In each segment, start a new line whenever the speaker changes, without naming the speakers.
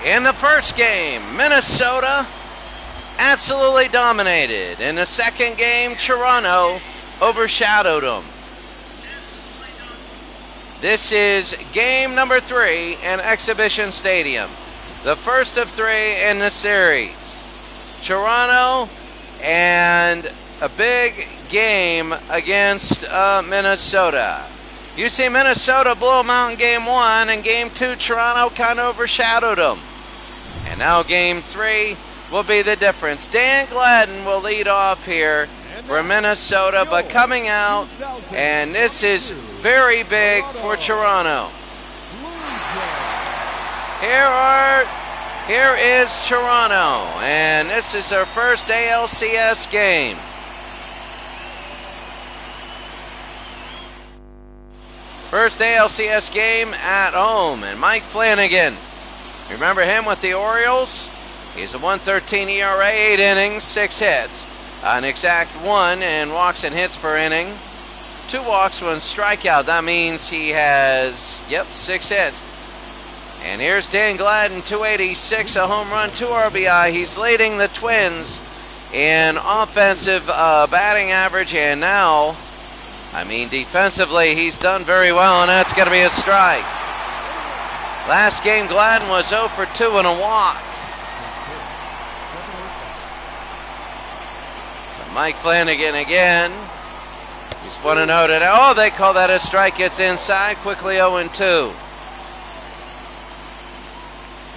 In the first game, Minnesota absolutely dominated. In the second game, Toronto overshadowed them. This is game number 3 in Exhibition Stadium. The first of 3 in the series. Toronto and a big game against Minnesota. You see, Minnesota blew them out in game 1, and game 2, Toronto kind of overshadowed them. And now game 3 will be the difference. Dan Gladden will lead off here for Minnesota, but coming out, and this is very big for Toronto. Here is Toronto, and this is their first ALCS game. First ALCS game at home, and Mike Flanagan, remember him with the Orioles? He's a 1.13 ERA, 8 innings, 6 hits. An exact 1 in walks and hits per inning. 2 walks, 1 strikeout. That means he has, 6 hits. And here's Dan Gladden, 286, a home run, 2 RBI. He's leading the Twins in offensive batting average, and now, defensively, he's done very well, and that's going to be a strike. Last game, Gladden was 0 for 2 and a walk. So Mike Flanagan again. He's 1-0 today. Oh, they call that a strike. It's inside. Quickly 0-2.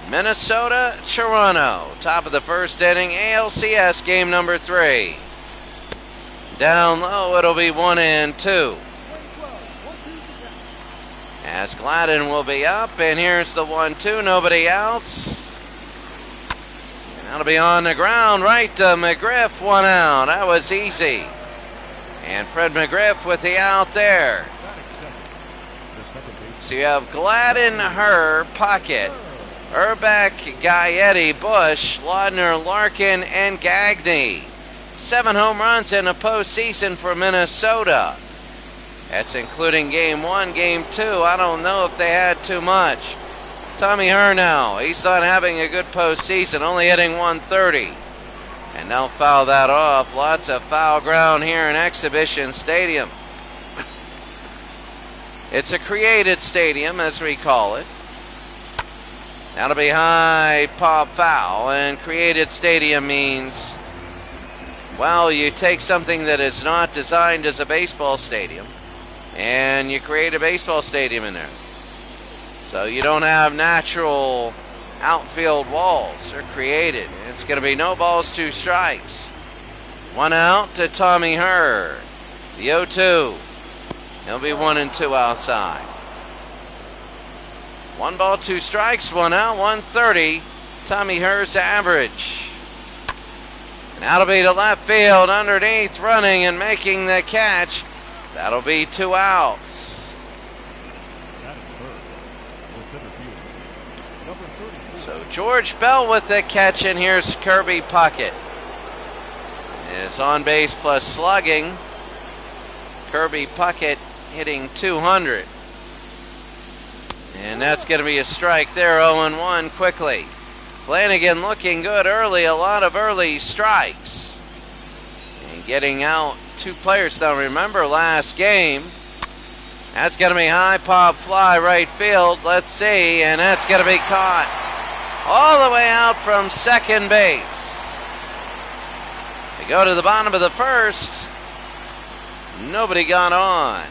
Minnesota, Toronto. Top of the first inning. ALCS game number 3. Down low, it'll be 1-2. As Gladden will be up, and here's the 1-2, nobody else. And that'll be on the ground, right to McGriff, 1 out. That was easy. And Fred McGriff with the out there. So you have Gladden, Herr, Puckett, Urbeck, Gaetti, Bush, Laudner, Larkin, and Gagne. 7 home runs in the postseason for Minnesota. That's including game 1, game 2. I don't know if they had too much. Tommy Herr now, he's not having a good postseason, only hitting 130. And they'll foul that off. Lots of foul ground here in Exhibition Stadium. It's a created stadium, as we call it. That'll be high pop foul, and created stadium means, well, you take something that is not designed as a baseball stadium, and you create a baseball stadium in there. So you don't have natural outfield walls. They're created. It's going to be no balls, 2 strikes. 1 out to Tommy Herr. The 0-2. He'll be 1-2 outside. 1 ball, 2 strikes, 1 out, 130. Tommy Herr's average. And that'll be to left field, underneath, running and making the catch. That'll be 2 outs. So George Bell with the catch, and here's Kirby Puckett. Is on base plus slugging. Kirby Puckett hitting 200. And that's going to be a strike there, 0-1 quickly. Flanagan looking good early, a lot of early strikes. And getting out 2 players. Now remember last game, that's going to be high pop fly right field. Let's see, and that's going to be caught all the way out from second base. They go to the bottom of the first. Nobody got on.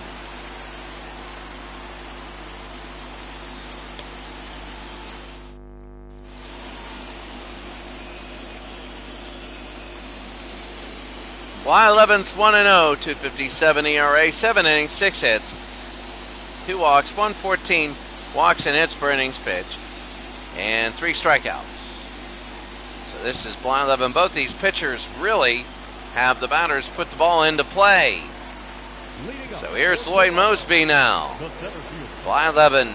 Y11's 1-0, 2.57 ERA, 7 innings, 6 hits, 2 walks, 114 walks and hits per innings pitched, and 3 strikeouts. So this is Y11. Both these pitchers really have the batters put the ball into play. So here's Lloyd Mosby now. Y11.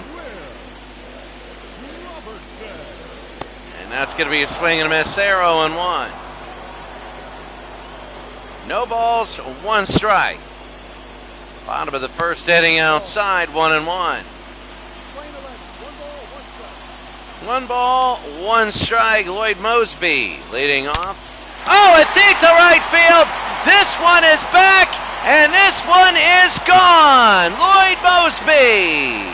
And that's going to be a swing and a miss there, 0-1. No balls, 1 strike. Bottom of the first inning outside, 1-1. 1 ball, 1 strike. Lloyd Mosby leading off. Oh, it's deep to right field. This one is back, and this one is gone. Lloyd Mosby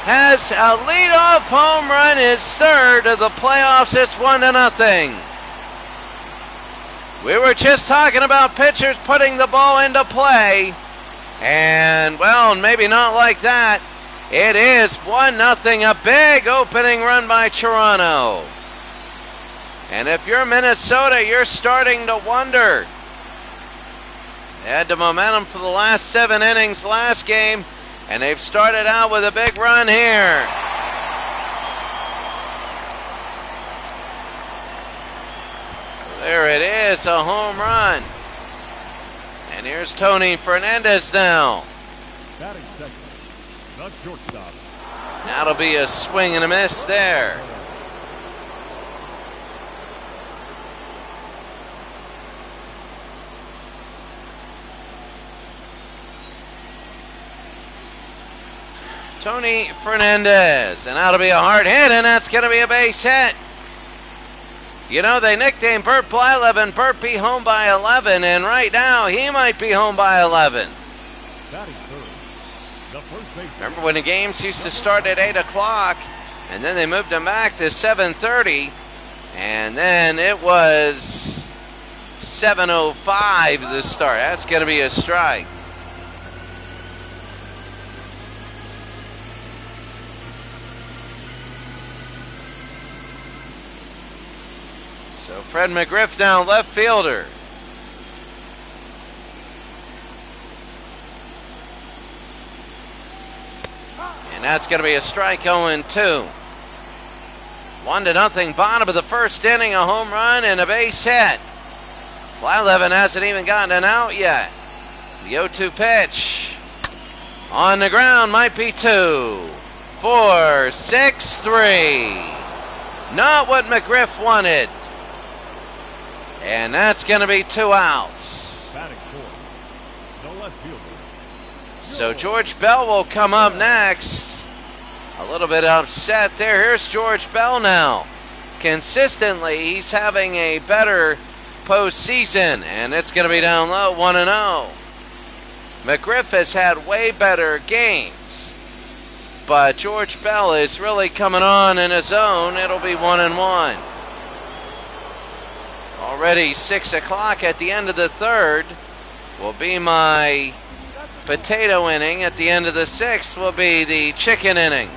has a leadoff home run, his third of the playoffs. It's 1-0. We were just talking about pitchers putting the ball into play, and, well, maybe not like that. It is 1-0, a big opening run by Toronto. And if you're Minnesota, you're starting to wonder. They had the momentum for the last 7 innings last game, and they've started out with a big run here. So there it is, a home run. And here's Tony Fernandez now.
Batting second, the shortstop.
That'll be a swing and a miss there. Tony Fernandez, and that'll be a hard hit, and that's going to be a base hit. You know, they nicknamed Bert Blyleven Bert be home by 11, and right now he might be home by 11. Remember when the games used to start at 8 o'clock, and then they moved them back to 7:30, and then it was 7:05 to start. That's going to be a strike. So Fred McGriff now left fielder. And that's going to be a strike 0-2. 1-0, bottom of the first inning, a home run and a base hit. Blyleven hasn't even gotten an out yet. The 0-2 pitch. On the ground, might be 2, 4, 6, 3. Not what McGriff wanted. And that's going to be 2 outs.
Batting fourth, the left fielder.
So George Bell will come up next. A little bit upset there. Here's George Bell now. Consistently, he's having a better postseason, and it's going to be down low, 1-0. McGriff has had way better games, but George Bell is really coming on in his own. It'll be 1-1. Already 6 o'clock at the end of the third will be my potato inning. At the end of the 6th will be the chicken inning.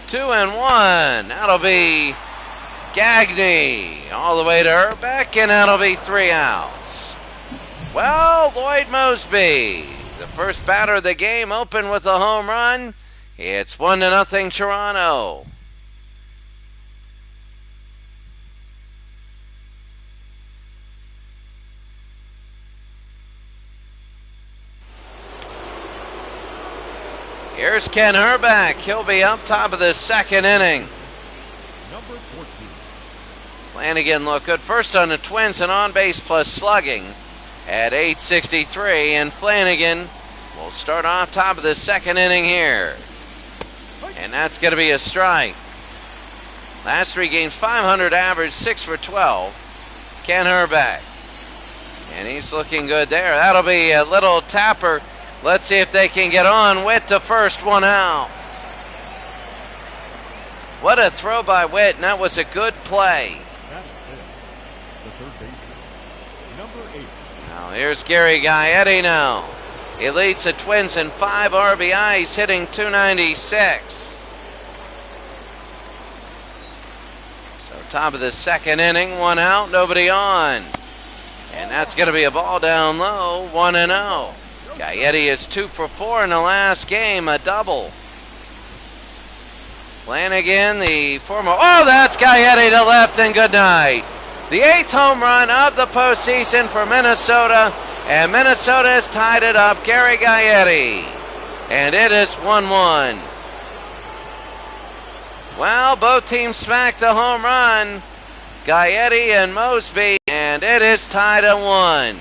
2-1. That'll be Gagne all the way to Herbeck, and that'll be 3 outs. Well, Lloyd Mosby, the first batter of the game, opened with a home run. It's 1-0 Toronto. Here's Ken Herbeck. He'll be up top of the 2nd inning.
Number 14.
Flanagan looked good first on the Twins and on base plus slugging at .863, and Flanagan will start off top of the 2nd inning here. And that's going to be a strike. Last 3 games, 500 average, 6 for 12. Ken Herbeck. And he's looking good there. That'll be a little tapper. Let's see if they can get on. Witt to first, 1 out. What a throw by Witt, and that was a good play.
The third baseman, number 8.
Now here's Gary Gaetti now. He leads the Twins in 5 RBIs, hitting .296. So top of the 2nd inning, 1 out, nobody on. And that's going to be a ball down low, 1-0. Gaetti is 2 for 4 in the last game, a double. Flanagan, the former, oh, that's Gaetti to left, and good night. The 8th home run of the postseason for Minnesota, and Minnesota has tied it up. Gary Gaetti, and it is 1-1. Well, both teams smacked a home run, Gaetti and Mosby, and it is tied at 1.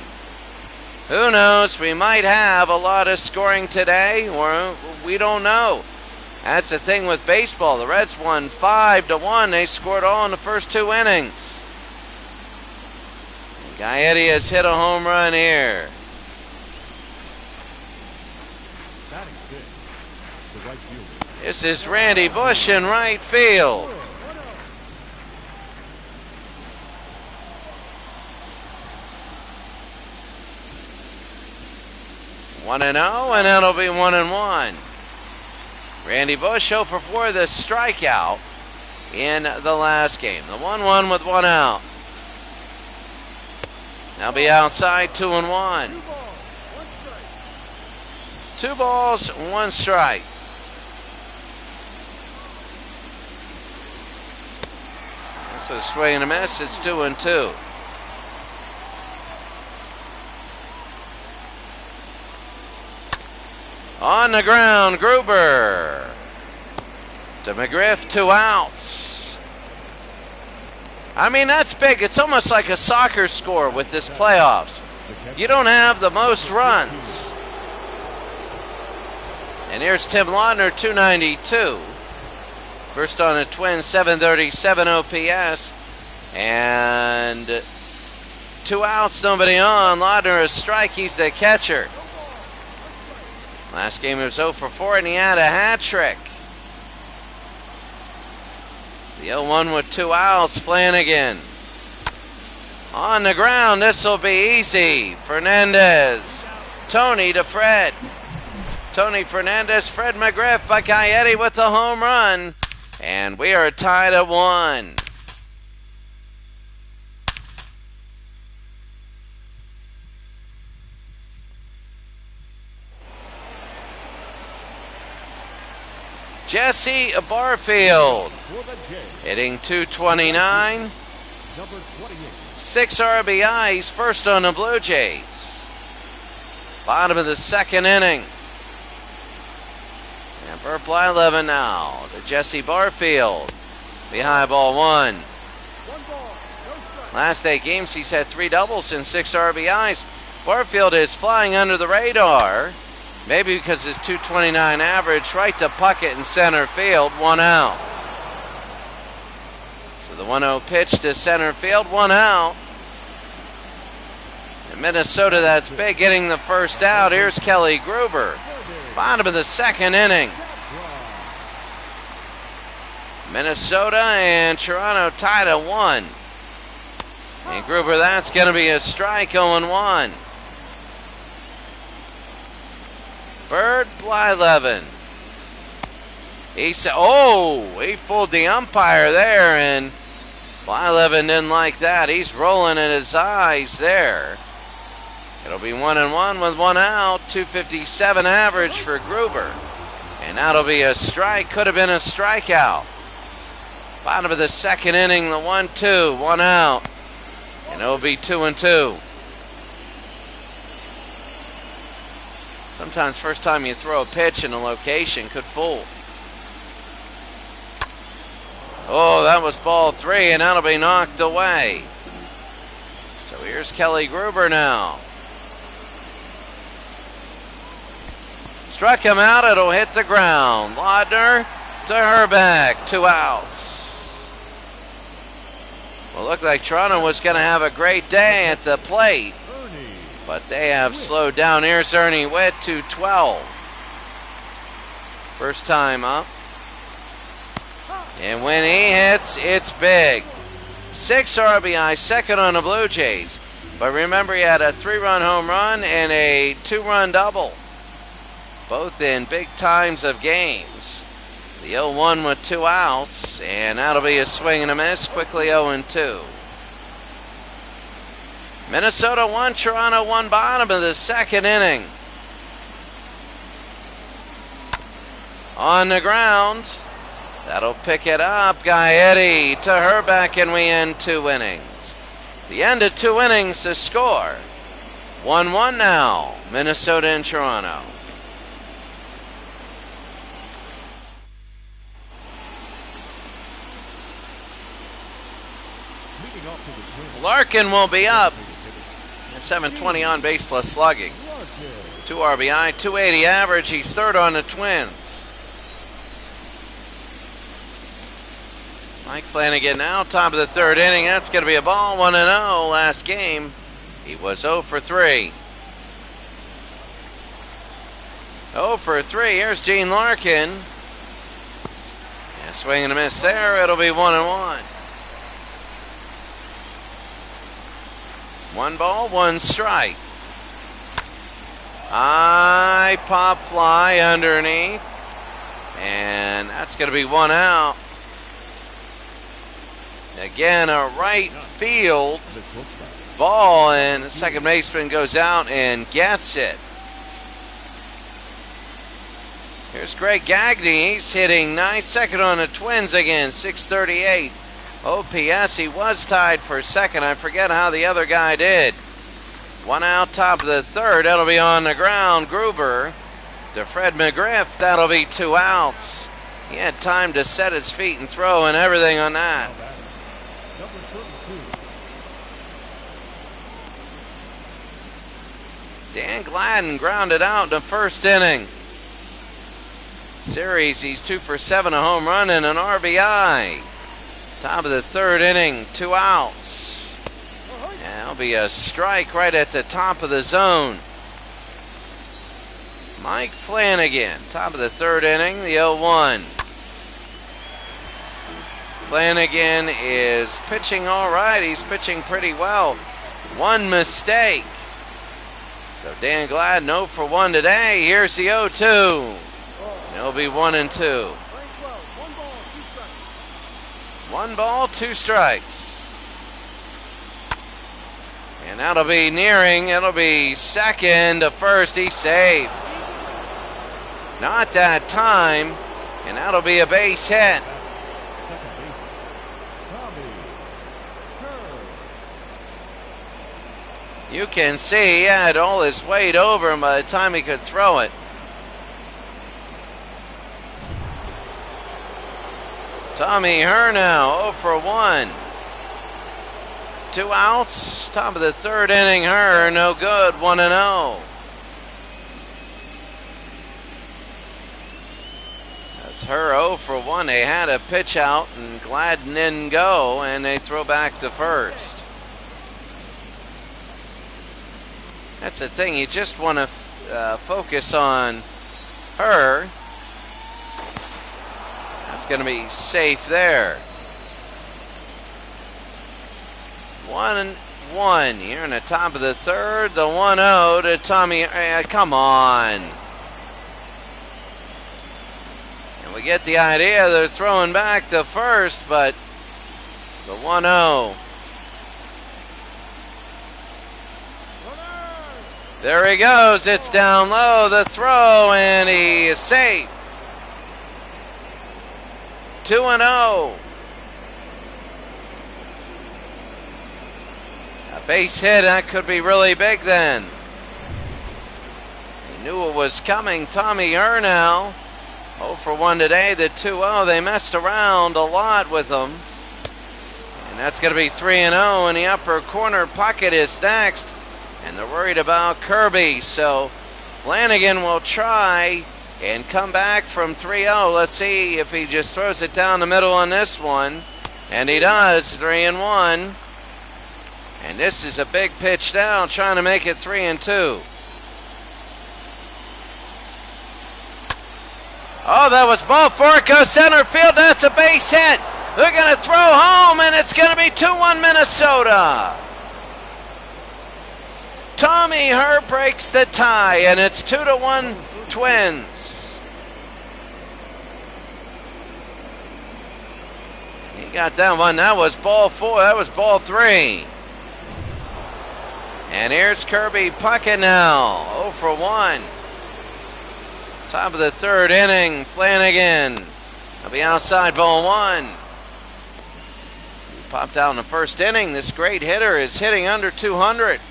Who knows, we might have a lot of scoring today, or We don't know. That's the thing with baseball. The Reds won 5-1. They scored all in the first 2 innings. Gaetti has hit a home run here.
Batting sixth, the right fielder.
This is Randy Bush in right field. 1-0, and that'll be 1-1. Randy Bush 0 for 4, the strikeout in the last game. The 1-1 with 1 out. Now be outside, 2-1. 2 balls, 1 strike. That's a swing and a miss. It's 2-2. On the ground, Gruber. To McGriff, 2 outs. I mean, that's big. It's almost like a soccer score with this playoffs. You don't have the most runs. And here's Tim Laudner, 292. First on the Twins, 737 OPS. And 2 outs, nobody on. Laudner a strike. He's the catcher. Last game he was 0 for 4, and he had a hat trick. The 0-1 with 2 outs, Flanagan. On the ground, this will be easy. Fernandez. Tony to Fred. Tony Fernandez, Fred McGriff, but Gaetti with the home run. And we are tied at 1. Jesse Barfield, hitting 229, 6 RBIs, first on the Blue Jays. Bottom of the 2nd inning. And Bert Blyleven now to Jesse Barfield. Behind ball 1. Last 8 games he's had 3 doubles and 6 RBIs. Barfield is flying under the radar. Maybe because his 229 average, right to Puckett in center field, 1 out. So the 1-0 pitch to center field, 1 out. In Minnesota, that's big, getting the first out. Here's Kelly Gruber. Bottom of the 2nd inning. Minnesota and Toronto tied at 1. And Gruber, that's going to be a strike, 0-1. Bert Blyleven. He said, he fooled the umpire there, and Blyleven didn't like that. He's rolling in his eyes there. It'll be 1-1 with 1 out. 257 average for Gruber. And that'll be a strike. Could have been a strikeout. Bottom of the 2nd inning, the 1-2, 1 out. And it'll be 2-2. Sometimes first time you throw a pitch in a location could fool. Oh, that was ball 3, and that'll be knocked away. So here's Kelly Gruber now. Struck him out, it'll hit the ground. Laudner to Herbeck, 2 outs. Well, looked like Toronto was going to have a great day at the plate. But they have slowed down. Here's Ernie Witt, 212. First time up. And when he hits, it's big. 6 RBI, second on the Blue Jays. But remember, he had a 3-run home run and a 2-run double. Both in big times of games. The 0-1 with 2 outs. And that'll be a swing and a miss. Quickly 0-2. Minnesota 1, Toronto 1, bottom of the 2nd inning. On the ground. That'll pick it up. Gaetti to Herbeck, and we end 2 innings. The end of 2 innings to score. 1-1 now, Minnesota and Toronto. Larkin will be up. 720 on base plus slugging. 2 RBI, 280 average. He's third on the Twins. Mike Flanagan now, top of the third inning. That's going to be a ball, 1-0. Last game, he was 0 for 3. 0 for 3. Here's Gene Larkin. Yeah, swing and a miss there. It'll be 1-1. 1 ball, 1 strike. High pop fly underneath. And that's going to be 1 out. Again, a right field ball, and the second baseman goes out and gets it. Here's Greg Gagne. He's hitting 9th, second on the Twins again, 638 OPS. He was tied for second. I forget how the other guy did. 1 out, top of the third. That'll be on the ground. Gruber to Fred McGriff. That'll be 2 outs. He had time to set his feet and throw and everything on that. Dan Gladden grounded out in the first inning. Series, he's 2 for 7, a home run and an RBI. Top of the third inning, 2 outs. And that'll be a strike right at the top of the zone. Mike Flanagan, top of the third inning, the 0-1. Flanagan is pitching all right. He's pitching pretty well. 1 mistake. So Dan Gladden 0 for 1 today. Here's the 0-2. It'll be 1-2. 1 ball, 2 strikes. And that'll be nearing. It'll be second to first. He's safe. Not that time. And that'll be a base hit. You can see he had all his weight over him by the time he could throw it. Tommy Hernow 0 for 1. 2 outs, top of the third inning. Her no good, 1-0. That's her 0 for 1. They had a pitch out and Gladden didn't go, and they throw back to first. That's the thing, you just want to focus on her. That's going to be safe there. 1-1 here in the top of the third. The 1-0 to Tommy. Come on. And we get the idea they're throwing back to first, but the 1-0. There he goes. It's down low. The throw, and he is safe. 2-0. A base hit, that could be really big then. He knew it was coming. Tommy Hernow 0 for 1 today. The 2-0, they messed around a lot with him. And that's going to be 3-0 in the upper corner. Puckett is next. And they're worried about Kirby. So Flanagan will try and come back from 3-0. Let's see if he just throws it down the middle on this one. And he does, 3-1. And this is a big pitch down, trying to make it 3-2. Oh, that was ball 4. It goes center field. That's a base hit. They're going to throw home, and it's going to be 2-1 Minnesota. Tommy Herr breaks the tie, and it's 2-1 Twins. He got that one. That was ball 4. That was ball 3. And here's Kirby Puckett now. 0 for 1. Top of the third inning. Flanagan. He'll be outside ball 1. He popped out in the first inning. This great hitter is hitting under 200.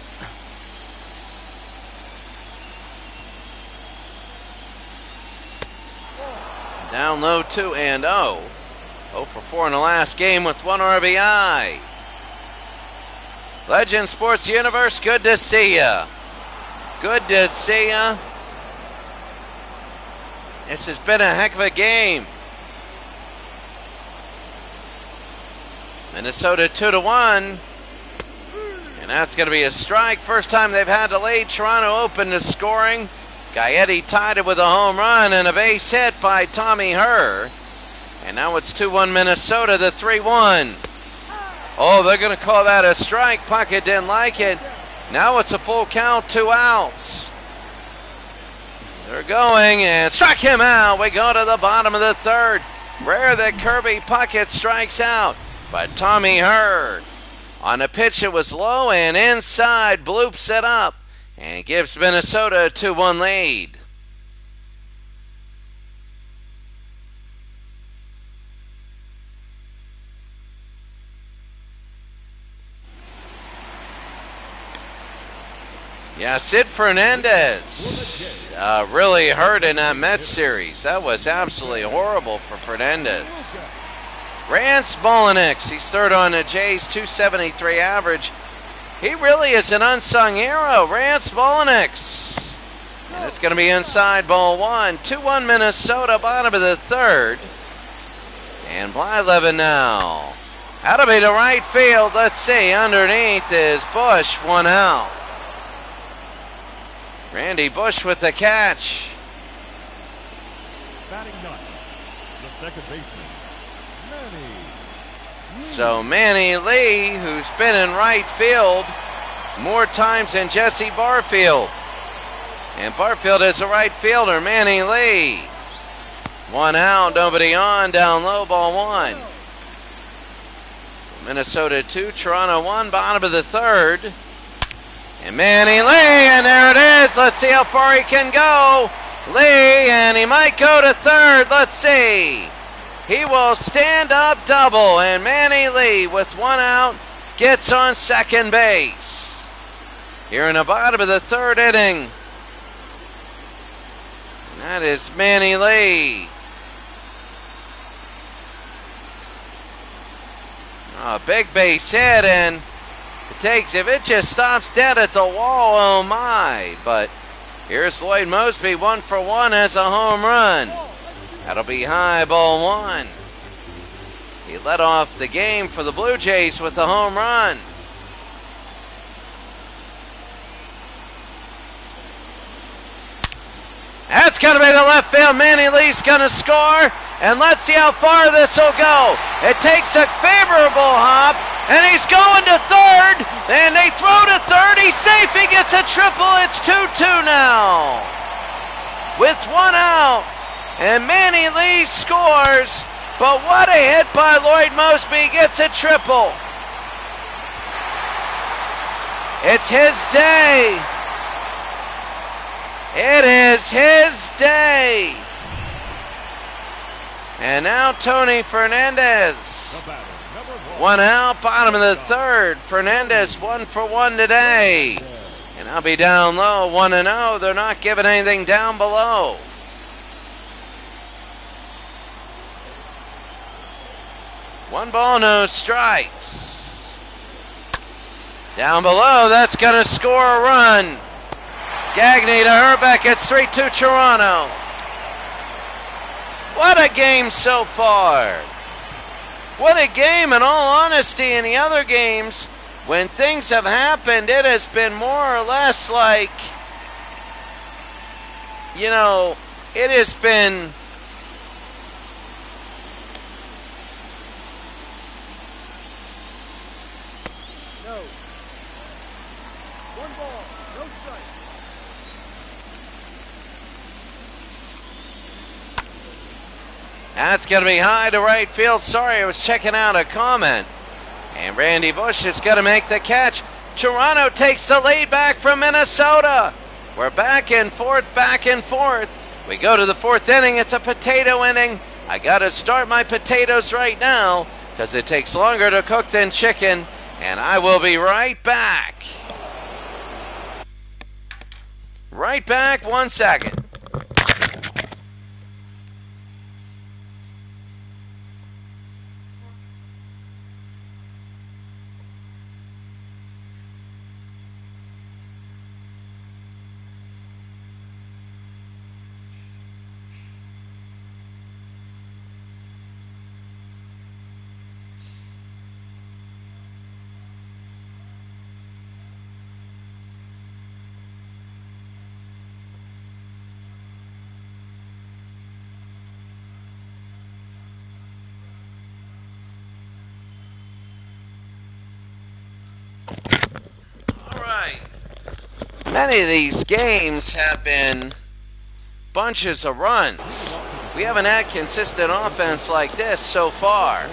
Down low 2-0. 0 for 4 in the last game with 1 RBI. Legend Sports Universe, good to see ya. Good to see ya. This has been a heck of a game. Minnesota 2-1. And that's going to be a strike. First time they've had to lead. Toronto open to scoring. Gaetti tied it with a home run and a base hit by Tommy Herr. And now it's 2-1 Minnesota, the 3-1. Oh, they're going to call that a strike. Puckett didn't like it. Now it's a full count, 2 outs. They're going and struck him out. We go to the bottom of the third. Rare that Kirby Puckett strikes out. But Tommy Herr on a pitch that was low and inside, bloops it up and gives Minnesota a 2-1 lead. Yeah, Sid Fernandez really hurt in that Mets series. That was absolutely horrible for Fernandez. Rance Mulliniks, he's third on the Jays, 273 average. He really is an unsung hero, Rance Mulliniks. And it's going to be inside ball 1. 2-1 Minnesota, bottom of the third. And Blyleven now. That'll be to right field. Let's see, underneath is Bush, 1 out. Randy Bush with the catch.
Batting ninth, the second baseman, Manny.
So Manny Lee, who's been in right field more times than Jesse Barfield. And Barfield is a right fielder, Manny Lee. 1 out, nobody on, down low, ball 1. Minnesota 2, Toronto 1, bottom of the third. And Manny Lee, and there it is. Let's see how far he can go. Lee, and he might go to third. Let's see. He will stand up double, and Manny Lee, with 1 out, gets on second base. Here in the bottom of the third inning. And that is Manny Lee. A big base hit, and it takes, if it just stops dead at the wall, oh my. But here's Lloyd Moseby, 1 for 1 as a home run. That'll be high, ball 1. He led off the game for the Blue Jays with a home run. That's going to be to left field. Manny Lee's going to score. And let's see how far this will go. It takes a favorable hop. And he's going to third. And they throw to third. He's safe. He gets a triple. It's 2-2 now. With 1 out. And Manny Lee scores. But what a hit by Lloyd Moseby. Gets a triple. It's his day. It is his day. And now Tony Fernandez. 1 out, bottom of the third. Fernandez 1 for 1 today. And I'll be down low, 1-0. They're not giving anything down below. One ball, no strikes. Down below, that's going to score a run. Gagne to Herbeck. It's 3-2 Toronto. What a game so far. What a game, in all honesty. In the other games, when things have happened, it has been more or less like, you know, it has been That's going to be high to right field. Sorry, I was checking out a comment. And Randy Bush is going to make the catch. Toronto takes the lead back from Minnesota. We're back and forth, back and forth. We go to the fourth inning. It's a potato inning. I got to start my potatoes right now because it takes longer to cook than chicken. And I will be right back. Right back, 1 second. Many of these games have been bunches of runs. We haven't had consistent offense like this so far.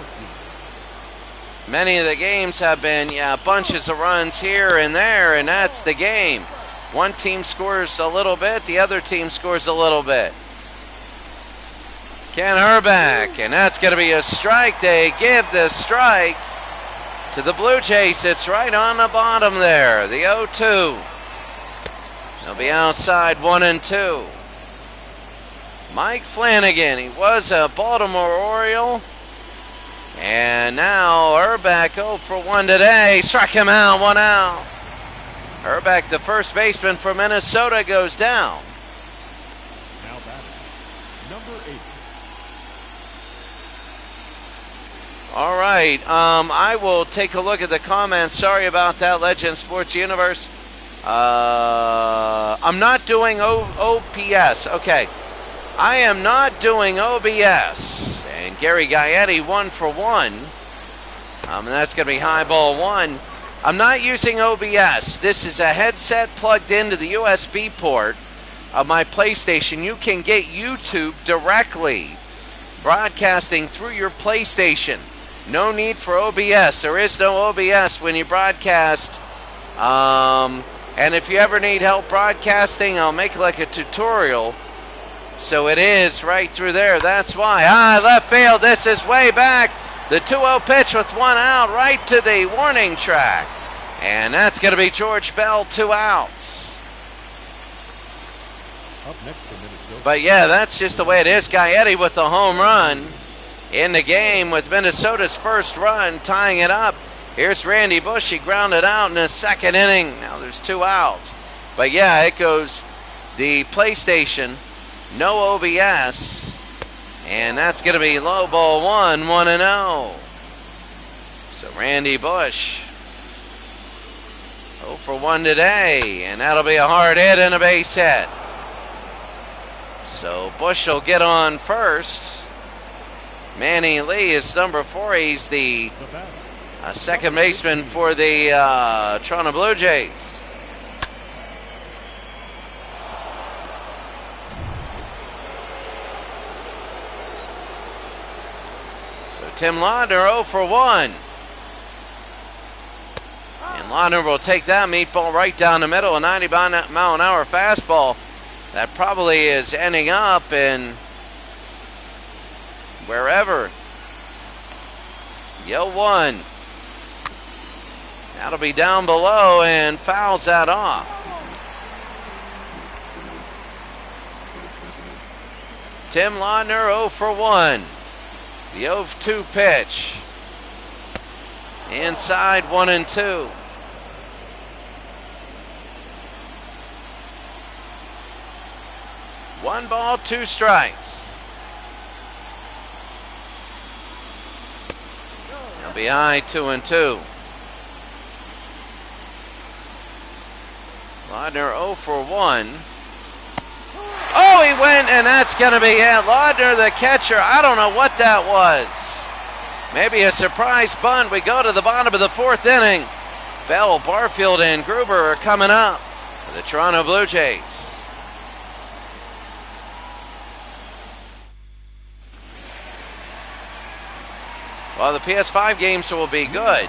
Many of the games have been, bunches of runs here and there, and that's the game. One team scores a little bit, the other team scores a little bit. Ken Herbeck, and that's going to be a strike. They give the strike to the Blue Jays. It's right on the bottom there, the 0-2. They'll be outside 1-2. Mike Flanagan, he was a Baltimore Oriole. And now Herbeck 0 for 1 today. Struck him out, 1 out. Herbeck, the first baseman for Minnesota, goes down.
Now batting, number 8.
All right, I will take a look at the comments. Sorry about that, Legend Sports Universe. I'm not doing OPS. Okay, I am not doing OBS. And Gary Gaetti 1 for 1. And that's going to be high ball 1. I'm not using OBS. This is a headset plugged into the USB port of my PlayStation. You can get YouTube directly broadcasting through your PlayStation. No need for OBS. There is no OBS when you broadcast. And if you ever need help broadcasting, I'll make like a tutorial. So it is right through there. That's why. Left field. This is way back. The 2-0 pitch with 1 out right to the warning track. And that's going to be George Bell, 2 outs.
Up next for Minnesota.
But yeah, that's just the way it is. Gaetti with the home run in the game with Minnesota's first run, tying it up. Here's Randy Bush. He grounded out in the second inning. Now there's 2 outs. But yeah, it goes the PlayStation, no OBS, and that's going to be low ball 1, 1-0. So Randy Bush, 0 for 1 today, and that'll be a hard hit and a base hit. So Bush will get on first. Manny Lee is number 4. He's the second baseman for the Toronto Blue Jays. So Tim Laudner 0 for 1. And Laudner will take that meatball right down the middle, a 90-mile-an-hour fastball that probably is ending up in wherever. 0-1. That'll be down below and fouls that off. Tim Laudner 0 for 1. The 0-2 pitch. Inside 1-2. One ball, 2 strikes. Now behind 2-2. Laudner 0 for 1. Oh, he went, and that's going to be it. Laudner, the catcher, I don't know what that was. Maybe a surprise bunt. We go to the bottom of the 4th inning. Bell, Barfield, and Gruber are coming up for the Toronto Blue Jays. Well, the PS5 games will be good.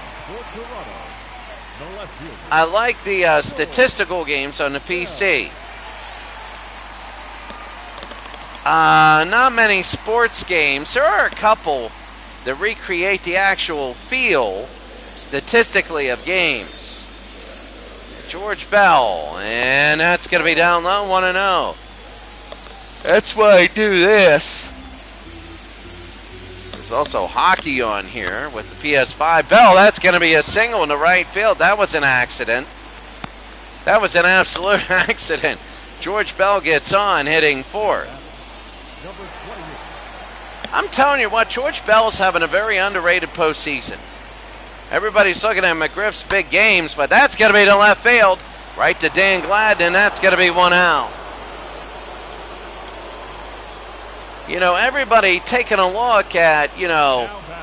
I like the statistical games on the PC. Not many sports games. There are a couple that recreate the actual feel, statistically, of games. George Bell, and that's going to be down low, 1-0. That's why I do this. There's also hockey on here with the PS5. Bell, that's going to be a single in the right field. That was an accident. That was an absolute accident. George Bell gets on, hitting 4th. I'm telling you what, George Bell's having a very underrated postseason. Everybody's looking at McGriff's big games, but that's going to be to left field. Right to Dan Gladden, and that's going to be 1 out. You know, everybody taking a look at,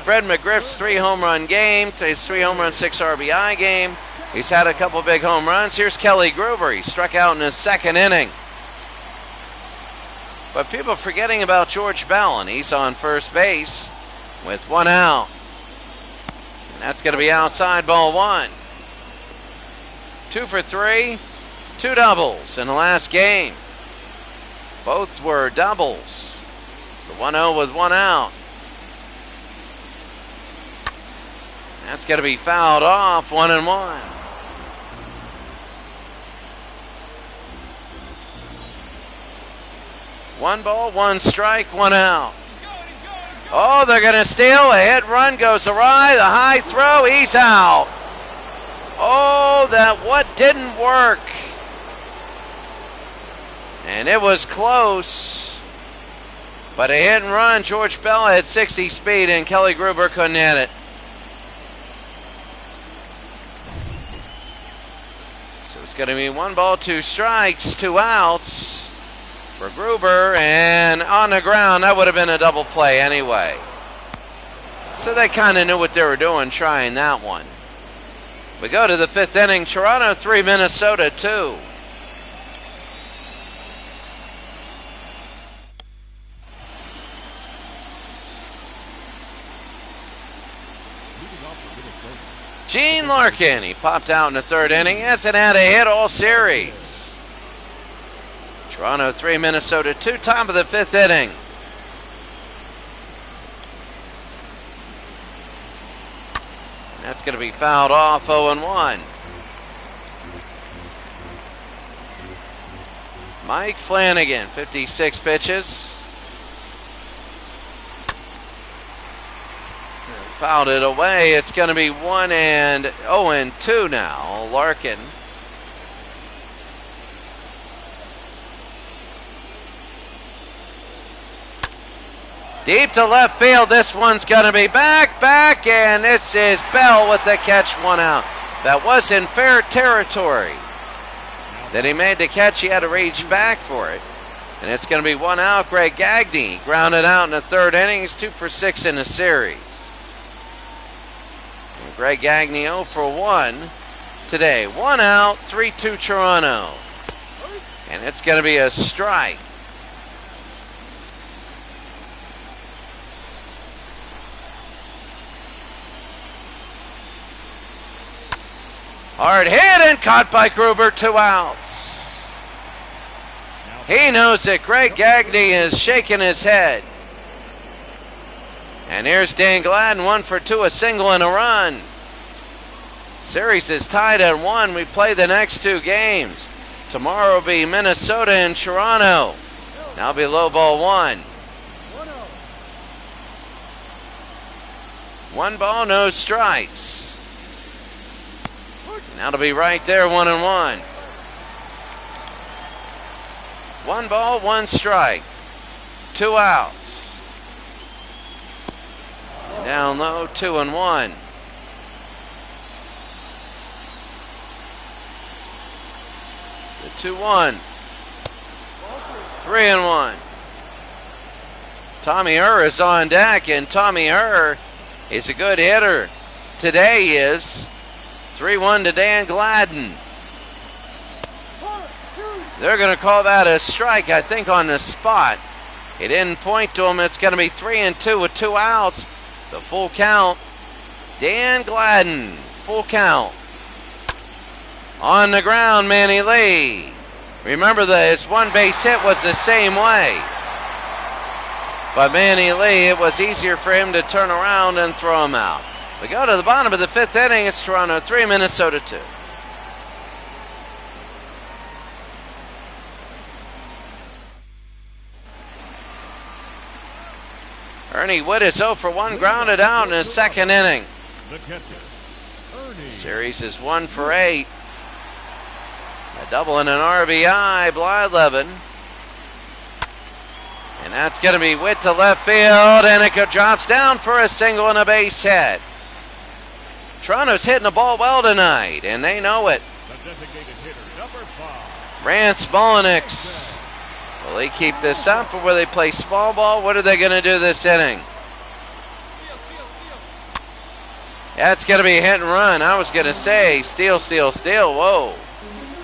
Fred McGriff's 3 home run game, his 3 home run, 6 RBI game. He's had a couple big home runs. Here's Kelly Gruber. He struck out in his second inning. But people are forgetting about George Bell, and he's on first base with one out. And that's going to be outside, ball one. 2 for 3, 2 doubles in the last game. Both were doubles. The 1-0 with one out. That's going to be fouled off, 1-1. One ball, one strike, one out. Oh, they're going to steal. A hit run goes awry. The high throw, he's out. Oh, that what didn't work. And it was close. But a hit and run, George Bell had 60 speed and Kelly Gruber couldn't hit it. So it's going to be 1 ball, 2 strikes, 2 outs for Gruber, and on the ground, that would have been a double play anyway. So they kind of knew what they were doing trying that one. We go to the 5th inning. Toronto 3, Minnesota 2. Gene Larkin, he popped out in the 3rd inning. Hasn't had a hit all series. Toronto 3, Minnesota 2, top of the 5th inning. That's going to be fouled off, 0-1. Mike Flanagan, 56 pitches. Fouled it away. It's going to be 0-2 now. Larkin. Deep to left field. This one's going to be back, and this is Bell with the catch, 1 out. That was in fair territory. Then he made the catch. He had to reach back for it. And it's going to be 1 out. Greg Gagne grounded out in the 3rd inning. He's 2 for 6 in the series. And Greg Gagne 0 for 1 today. 1 out, 3-2 Toronto. And it's going to be a strike. Hard hit and caught by Gruber, 2 outs. He knows it. Greg Gagne is shaking his head. And here's Dan Gladden, 1 for 2, a single and a run. Series is tied at 1. We play the next 2 games. Tomorrow will be Minnesota and Toronto. Now be low ball 1. 1 ball, no strikes. Now to be right there, 1-1. 1 ball, 1 strike. 2 outs. Down low, 2-1. The 2-1. 3-1. Tommy Herr is on deck, and Tommy Herr is a good hitter. Today he is. 3-1 to Dan Gladden. They're going to call that a strike, I think, on the spot. He didn't point to him. It's going to be 3-2 with 2 outs. The full count. Dan Gladden, full count. On the ground, Manny Lee. Remember that his 1 base hit was the same way. But Manny Lee, it was easier for him to turn around and throw him out. We go to the bottom of the 5th inning. It's Toronto 3, Minnesota 2. Ernie Wood is 0 for 1, grounded out in his 2nd inning. Series is 1 for 8. A double and an RBI, Blyleven. And that's going to be Witt to left field, and it drops down for a single and a base hit. Toronto's hitting the ball well tonight, and they know it. Rance Mulliniks. Will he keep this up, or will they play small ball? What are they going to do this inning? That's going to be a hit and run. I was going to say steal, steal, steal. Whoa.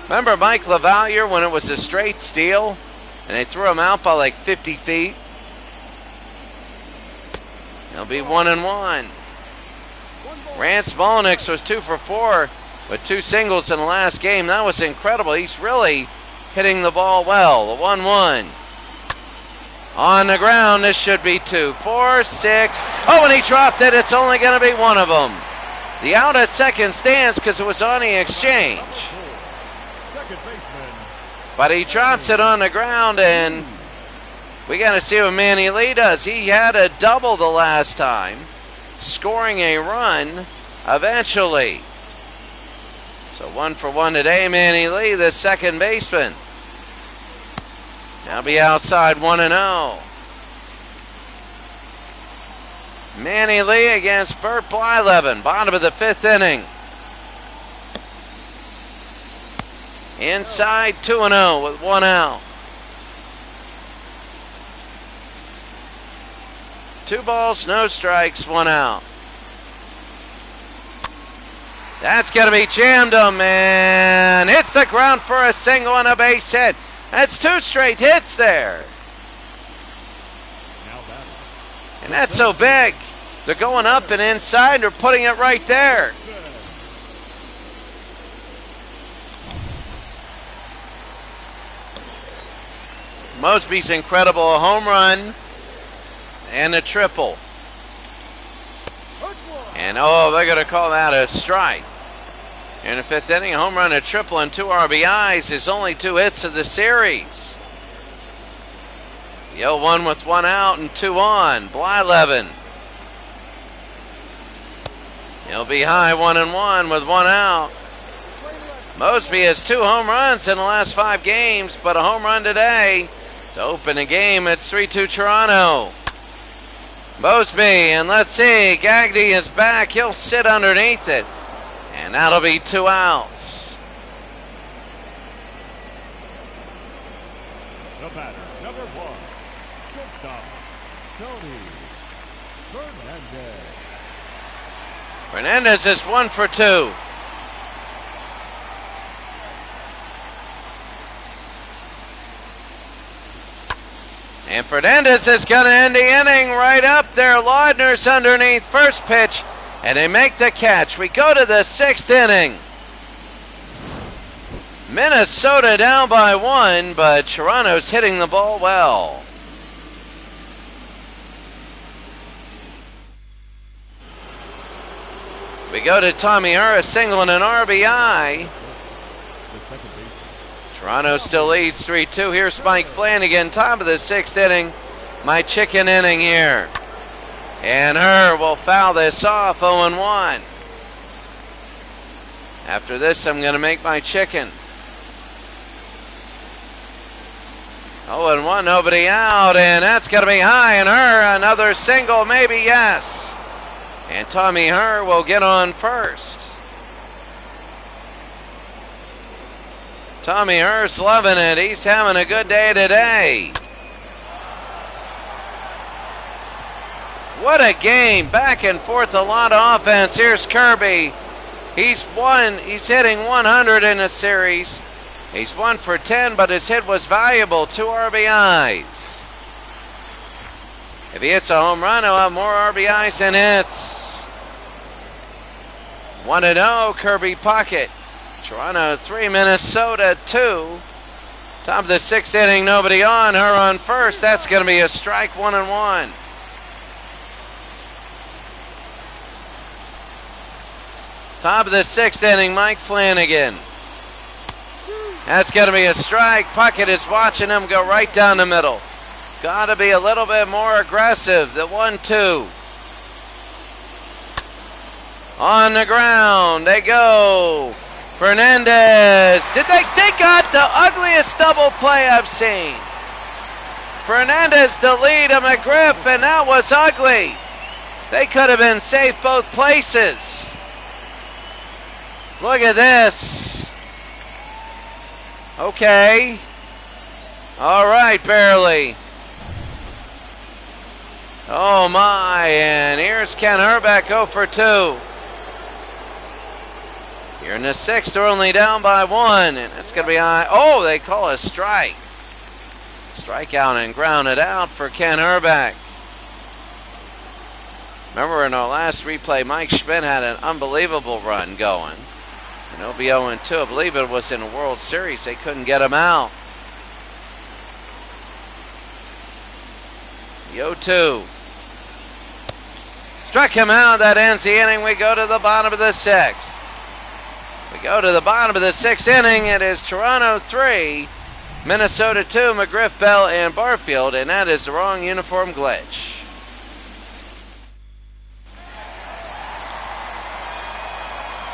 Remember Mike LaValliere when it was a straight steal and they threw him out by like 50 feet? He'll be 1-1. Rance Molnix was 2 for 4 with 2 singles in the last game. That was incredible. He's really hitting the ball well. The 1-1. On the ground, this should be 2, 4, 6. Oh, and he dropped it. It's only going to be one of them. The out at second stands because it was on the exchange. But he drops it on the ground, and we got to see what Manny Lee does. He had a double the last time, scoring a run eventually. So 1 for 1 today, Manny Lee, the second baseman. Now be outside 1-0. Manny Lee against Bert Blyleven, bottom of the 5th inning. Inside 2-0 with 1 out. 2 balls, no strikes, 1 out. That's going to be jammed him, and hits the ground for a single and a base hit. That's 2 straight hits there. And that's so big. They're going up and inside. They're putting it right there. Mosby's incredible. A home run and a triple. And oh, they're going to call that a strike. In the 5th inning, a home run, a triple, and 2 RBIs. His only 2 hits of the series. The 0-1 with 1 out and 2 on. Blyleven. He'll be high 1-1 with 1 out. Mosby has 2 home runs in the last 5 games, but a home run today to open the game. It's 3-2 Toronto. Mosby, and let's see, Gagdy is back. He'll sit underneath it. And that'll be 2 outs.
The batter, number 1, shortstop, Tony Fernandez.
Fernandez is 1 for 2. And Fernandez is going to end the inning right up there. Laudner's underneath, first pitch. And they make the catch. We go to the 6th inning. Minnesota down by 1, but Toronto's hitting the ball well. We go to Tommy Herr, a single and an RBI. Toronto still leads 3-2. Here's Mike Flanagan, top of the 6th inning. My chicken inning here. And Herr will foul this off, 0-1. After this, I'm going to make my chicken. 0-1, nobody out, and that's going to be high. And Herr, another single, maybe, yes. And Tommy Herr will get on first. Tommy Herr's loving it. He's having a good day today. What a game, back and forth, a lot of offense. Here's Kirby. He's hitting 100 in the series. He's 1 for 10, but his hit was valuable, 2 RBIs. If he hits a home run, he'll have more RBIs than hits. 1-0, Kirby Puckett. Toronto 3, Minnesota 2. Top of the 6th inning, nobody on. Herr on first. That's going to be a strike, 1-1. Top of the 6th inning, Mike Flanagan. That's going to be a strike. Puckett is watching him go right down the middle. Got to be a little bit more aggressive. The 1-2. On the ground, they go. Fernandez. They got the ugliest double play I've seen. Fernandez to lead a McGriff, and that was ugly. They could have been safe both places. Look at this. Okay. All right, barely. Oh my, and here's Ken Herbeck 0 for 2. Here in the sixth, they're only down by one, and it's going to be high. Oh, they call a strike. Strikeout and grounded out for Ken Herbeck. Remember in our last replay, Mike Schmidt had an unbelievable run going. And he'll be 0-2. I believe it was in the World Series. They couldn't get him out. The 0-2. Struck him out. That ends the inning. We go to the bottom of the sixth. We go to the bottom of the sixth inning. It is Toronto 3, Minnesota 2, McGriff, Bell, and Barfield. And that is the wrong uniform glitch.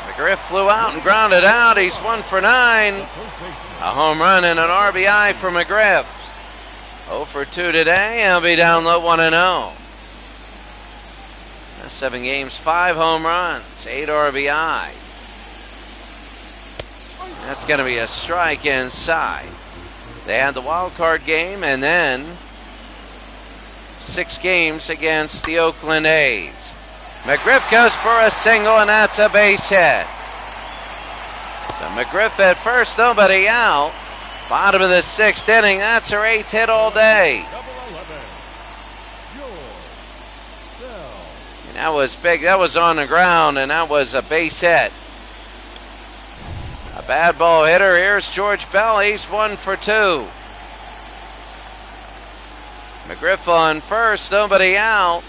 McGriff flew out and grounded out. He's 1 for 9. A home run and an RBI for McGriff. 0 for 2 today. He'll be down low 1-0. 7 games, 5 home runs, 8 RBI. That's going to be a strike inside. They had the wild card game and then 6 games against the Oakland A's. McGriff goes for a single, and that's a base hit. So McGriff at first, nobody out. Bottom of the sixth inning, that's her 8th hit all day. And that was big. That was on the ground, and that was a base hit. A bad ball hitter. Here's George Bell. He's 1 for 2. McGriff on first, nobody out.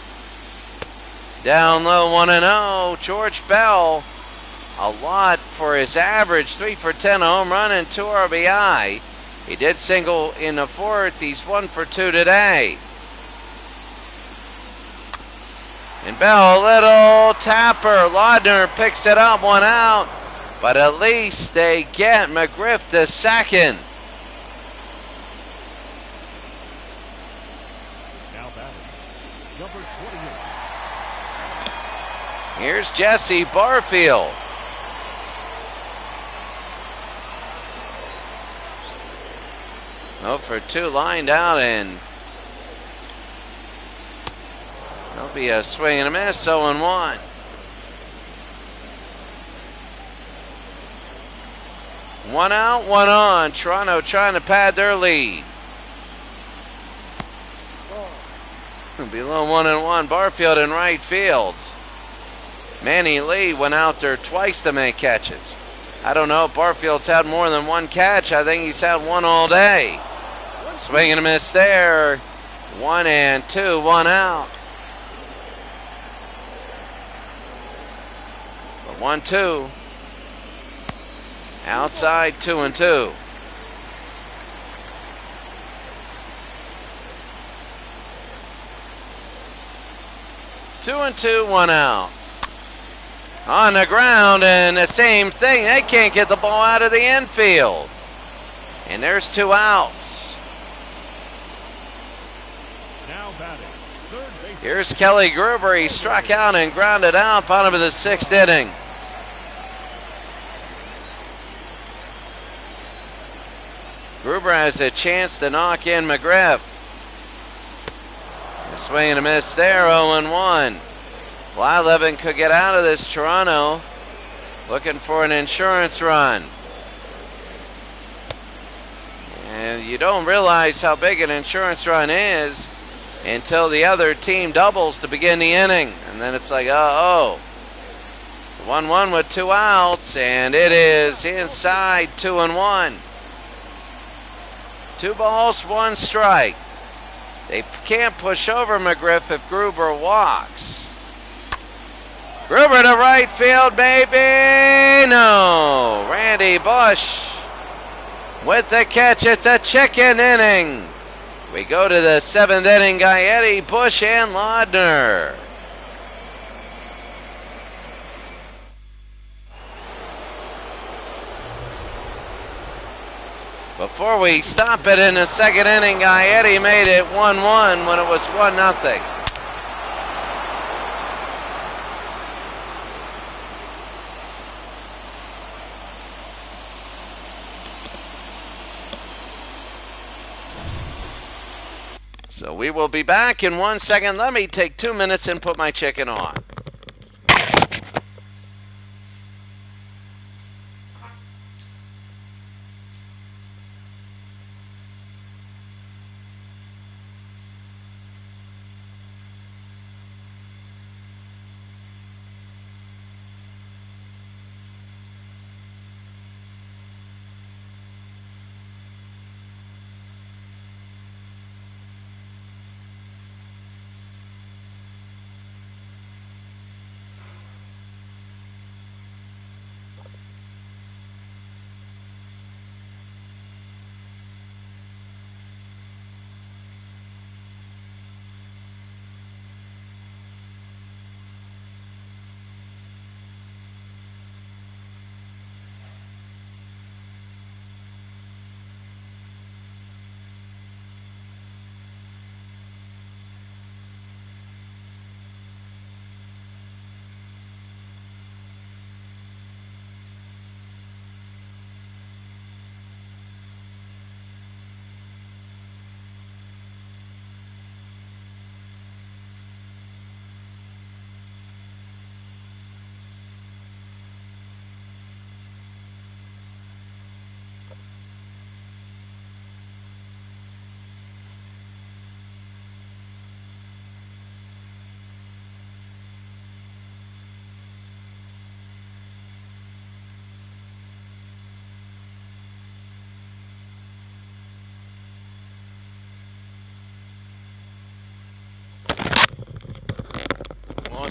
Down low 1-0. George Bell, a lot for his average. 3 for 10, a home run and 2 RBI. He did single in the 4th. He's 1 for 2 today. And Bell, a little tapper. Laudner picks it up, 1 out. But at least they get McGriff to second.
Now batting, number 28.
Here's Jesse Barfield. Oh for 2, lined out, and there'll be a swing and a miss, 0-1. One out, 1 on. Toronto trying to pad their lead. Below 1-1. Barfield in right field. Manny Lee went out there twice to make catches. I don't know if Barfield's had more than 1 catch. I think he's had 1 all day. Swing and a miss there. 1-2, 1 out. 1-2. Outside, 2-2. Two and two, 1 out. On the ground, and the same thing. They can't get the ball out of the infield. And there's 2 outs.
Now batting, third base.
Here's Kelly Gruber. He struck out and grounded out, bottom of the 6th inning. Gruber has a chance to knock in McGriff. A swing and a miss there, 0-1. Blyleven could get out of this. Toronto looking for an insurance run. And you don't realize how big an insurance run is until the other team doubles to begin the inning. And then it's like, uh-oh. 1-1 with 2 outs, and it is inside, 2-1. 2 balls, 1 strike. They can't push over McGriff if Gruber walks. Gruber to right field, maybe. No. Randy Bush with the catch. It's a chicken inning. We go to the 7th inning. Gaetti, Bush, and Laudner. Before we stop it in the 2nd inning, Gaetti made it 1-1 when it was 1-0. So we will be back in 1 second. Let me take 2 minutes and put my chicken on.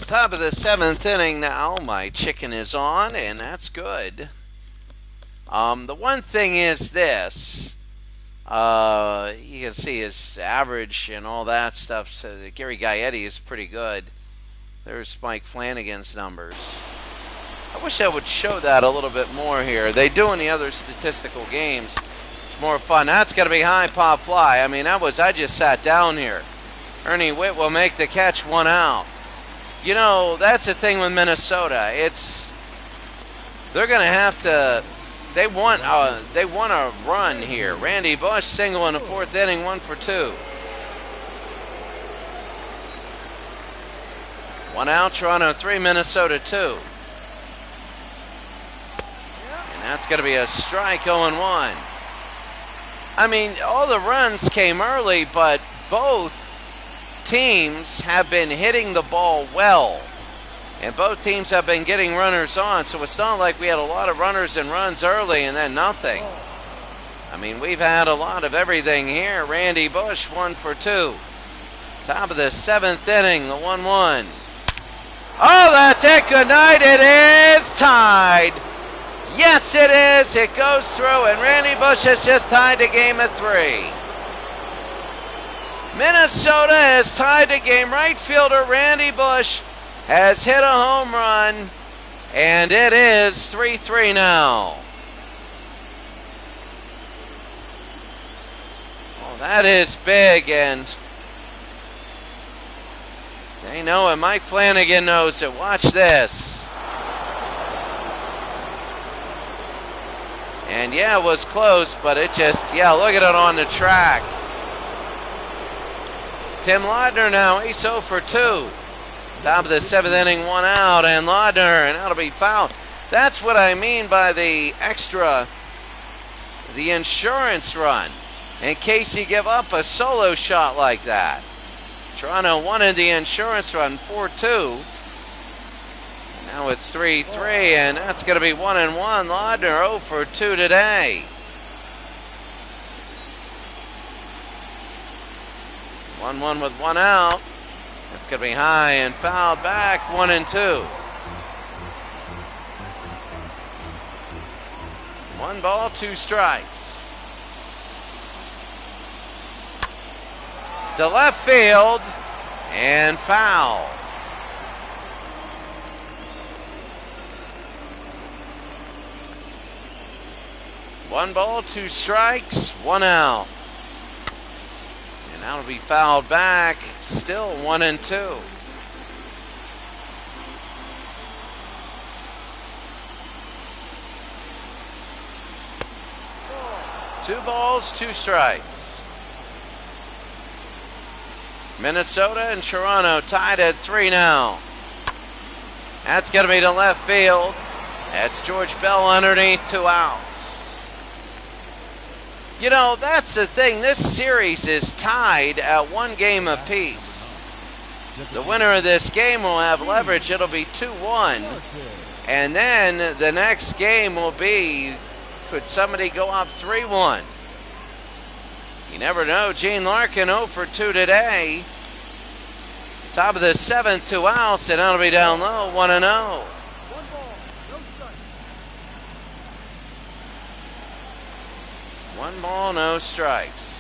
outs. Top of the 7th inning now. My chicken is on, and that's good. The one thing is this. You can see his average and all that stuff. So Gary Gaetti is pretty good. There's Mike Flanagan's numbers. I wish I would show that a little bit more here. They do in the other statistical games. It's more fun. That's going to be high pop fly. I mean, I just sat down here. Ernie Witt will make the catch, 1 out. You know, that's the thing with Minnesota. They're going to have to. They want a run here. Randy Bush single in the 4th inning, 1 for 2. 1 out, Toronto 3, Minnesota 2. And that's going to be a strike, 0-1. I mean, all the runs came early, but both teams have been hitting the ball well. And both teams have been getting runners on, so it's not like we had a lot of runners and runs early and then nothing. I mean, we've had a lot of everything here. Randy Bush, 1 for 2. Top of the 7th inning, the 1-1. Oh, that's it. Good night. It is tied. Yes, it is. It goes through, and Randy Bush has just tied the game at 3. Minnesota has tied the game. Right fielder Randy Bush has hit a home run, and it is 3-3 now. Oh, that is big, and they know it. Mike Flanagan knows it. Watch this. And yeah, it was close, but it just, yeah, look at it on the track. Tim Laudner now, he's 0 for 2. Top of the 7th inning, 1 out, and Laudner, and that'll be fouled. That's what I mean by the insurance run, in case you give up a solo shot like that. Toronto wanted the insurance run, 4-2. Now it's 3-3, and that's going to be 1-1. Laudner 0 for 2 today. 1-1 with 1 out. It's going to be high and fouled back, 1-2. 1 ball, 2 strikes. To left field, and foul. One ball, 2 strikes, 1 out. And that'll be fouled back, still 1-2. Two balls, 2 strikes. Minnesota and Toronto tied at 3 now. That's going to be to left field. That's George Bell underneath, 2 outs. You know, that's the thing. This series is tied at 1 game apiece. The winner of this game will have leverage. It'll be 2-1. And then the next game will be, could somebody go up 3-1? You never know. Gene Larkin 0 for 2 today. Top of the 7th, 2 outs, and that'll be down low, 1-0. One ball, no strikes.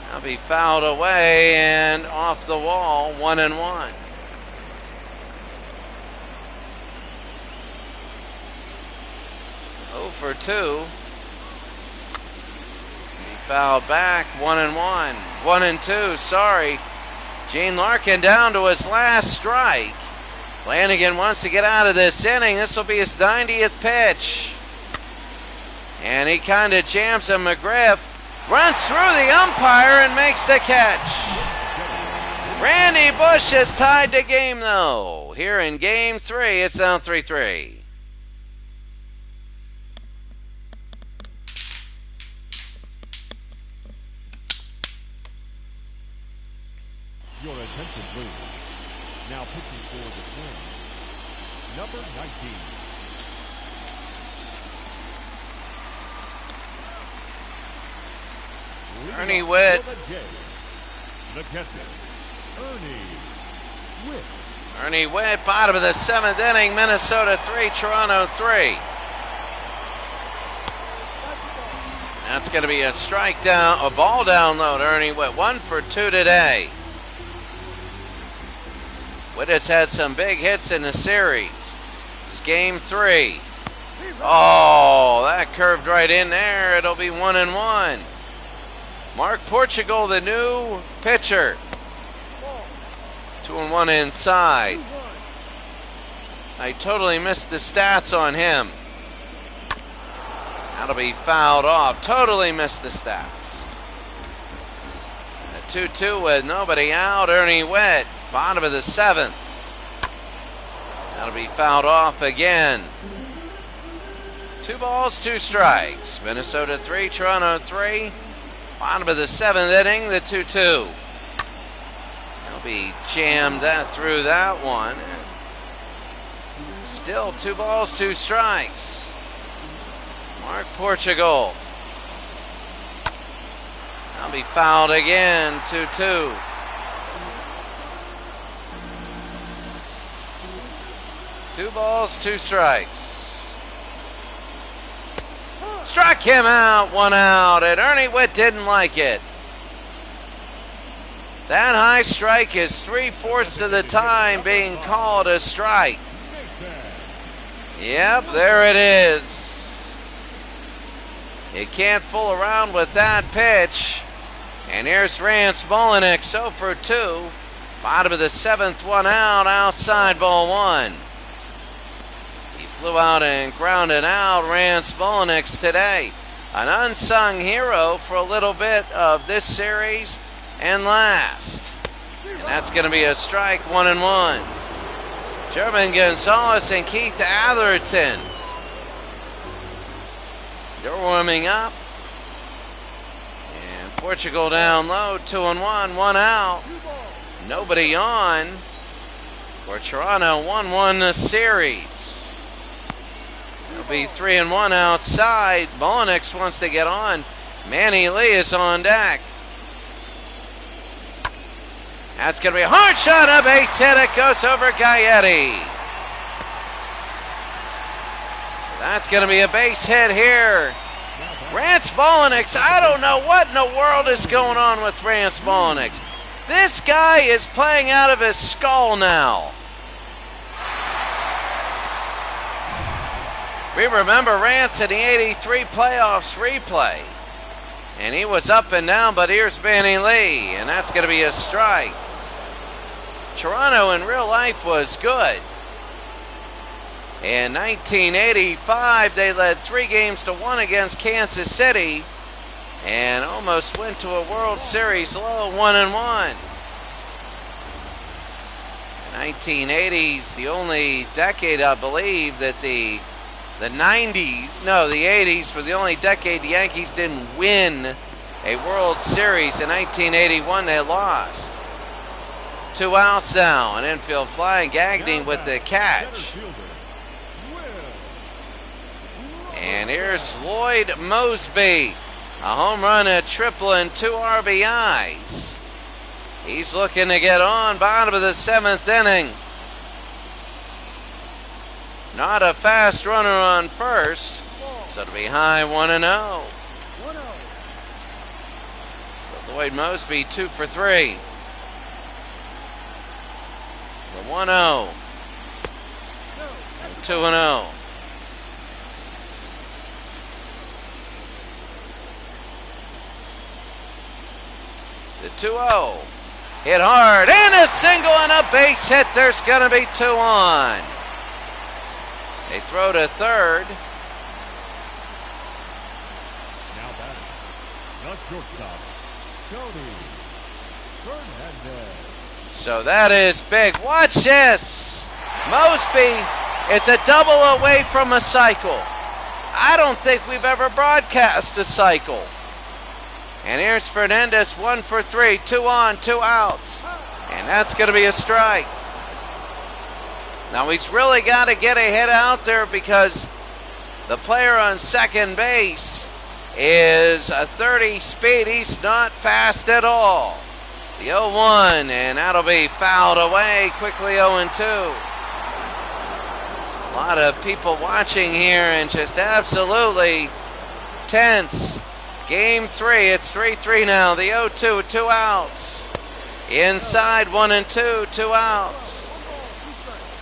That'll be fouled away and off the wall, 1-1. Oh for 2. He fouled back, 1-1. 1-2, sorry. Gene Larkin down to his last strike. Flanagan wants to get out of this inning. This will be his 90th pitch. And he kind of jams him. McGriff runs through the umpire and makes the catch. Randy Bush has tied the game, though. Here in Game 3, it's now 3-3.
Your attention, please. Now pitching for the Twins, number 19.
Ernie Witt
The catcher, Ernie Witt.
Ernie Witt, bottom of the 7th inning, Minnesota 3, Toronto 3. That's going to be a strike down, a ball download. Ernie Witt, 1 for 2 today. Witt has had some big hits in the series. This is game 3. Oh, that curved right in there. It'll be 1-1. Mark Portugal, the new pitcher. 2-1 inside. I totally missed the stats on him. That'll be fouled off. Totally missed the stats. A 2-2 with nobody out. Ernie Witt, bottom of the 7th. That'll be fouled off again. 2 balls, 2 strikes. Minnesota 3, Toronto 3. Bottom of the 7th inning, the 2-2. They'll be jammed through that one. Still 2 balls, 2 strikes. Mark Portugal. That'll be fouled again, 2-2. Two balls, 2 strikes. Struck him out, 1 out, and Ernie Witt didn't like it. That high strike is 3/4 of the time being called a strike. Yep, there it is. You can't fool around with that pitch. And here's Rance Molinek, 0 for 2. Bottom of the 7th, 1 out, outside ball 1. Flew out and grounded out. Rance Molinek today. An unsung hero for a little bit of this series and last. And that's going to be a strike, 1-1. German Gonzalez and Keith Atherton. They're warming up. And Portugal down low, 2-1, 1 out. Nobody on. For Toronto, 1-1 the series. It'll be 3-1 outside. Molinek wants to get on. Manny Lee is on deck. That's going to be a hard shot, a base hit. It goes over Gaetti. So that's going to be a base hit here. Rance Molinek, I don't know what in the world is going on with Rance Molinek. This guy is playing out of his skull now. We remember Rance in the 83 playoffs replay. And he was up and down, but here's Manny Lee, and that's going to be a strike. Toronto in real life was good. In 1985, they led 3-1 against Kansas City and almost went to a World Series low, 1-1. 1980s, the only decade, I believe, that the 80s were the only decade the Yankees didn't win a World Series. In 1981, they lost. 2 outs now, an infield fly, and Gagnon with the catch. And here's Lloyd Mosby, a home run, a triple, and 2 RBIs. He's looking to get on, bottom of the 7th inning. Not a fast runner on first, so it'll be high, 1-0. So Lloyd Mosby 2 for 3. The 1-0. 2-0. The 2-0. Hit hard, and a single and a base hit. There's going to be 2 on. They throw to third.
Now batting, the shortstop, Tony Fernandez.
So that is big. Watch this. Mosby is a double away from a cycle. I don't think we've ever broadcast a cycle. And here's Fernandez, 1 for 3, 2 on, 2 outs. And that's going to be a strike. Now he's really got to get a hit out there because the player on second base is a 30 speed. He's not fast at all. The 0-1, and that'll be fouled away quickly. 0-2. A lot of people watching here and just absolutely tense. Game 3, it's 3-3 now. The 0-2 with 2 outs. Inside 1-2, 2 outs.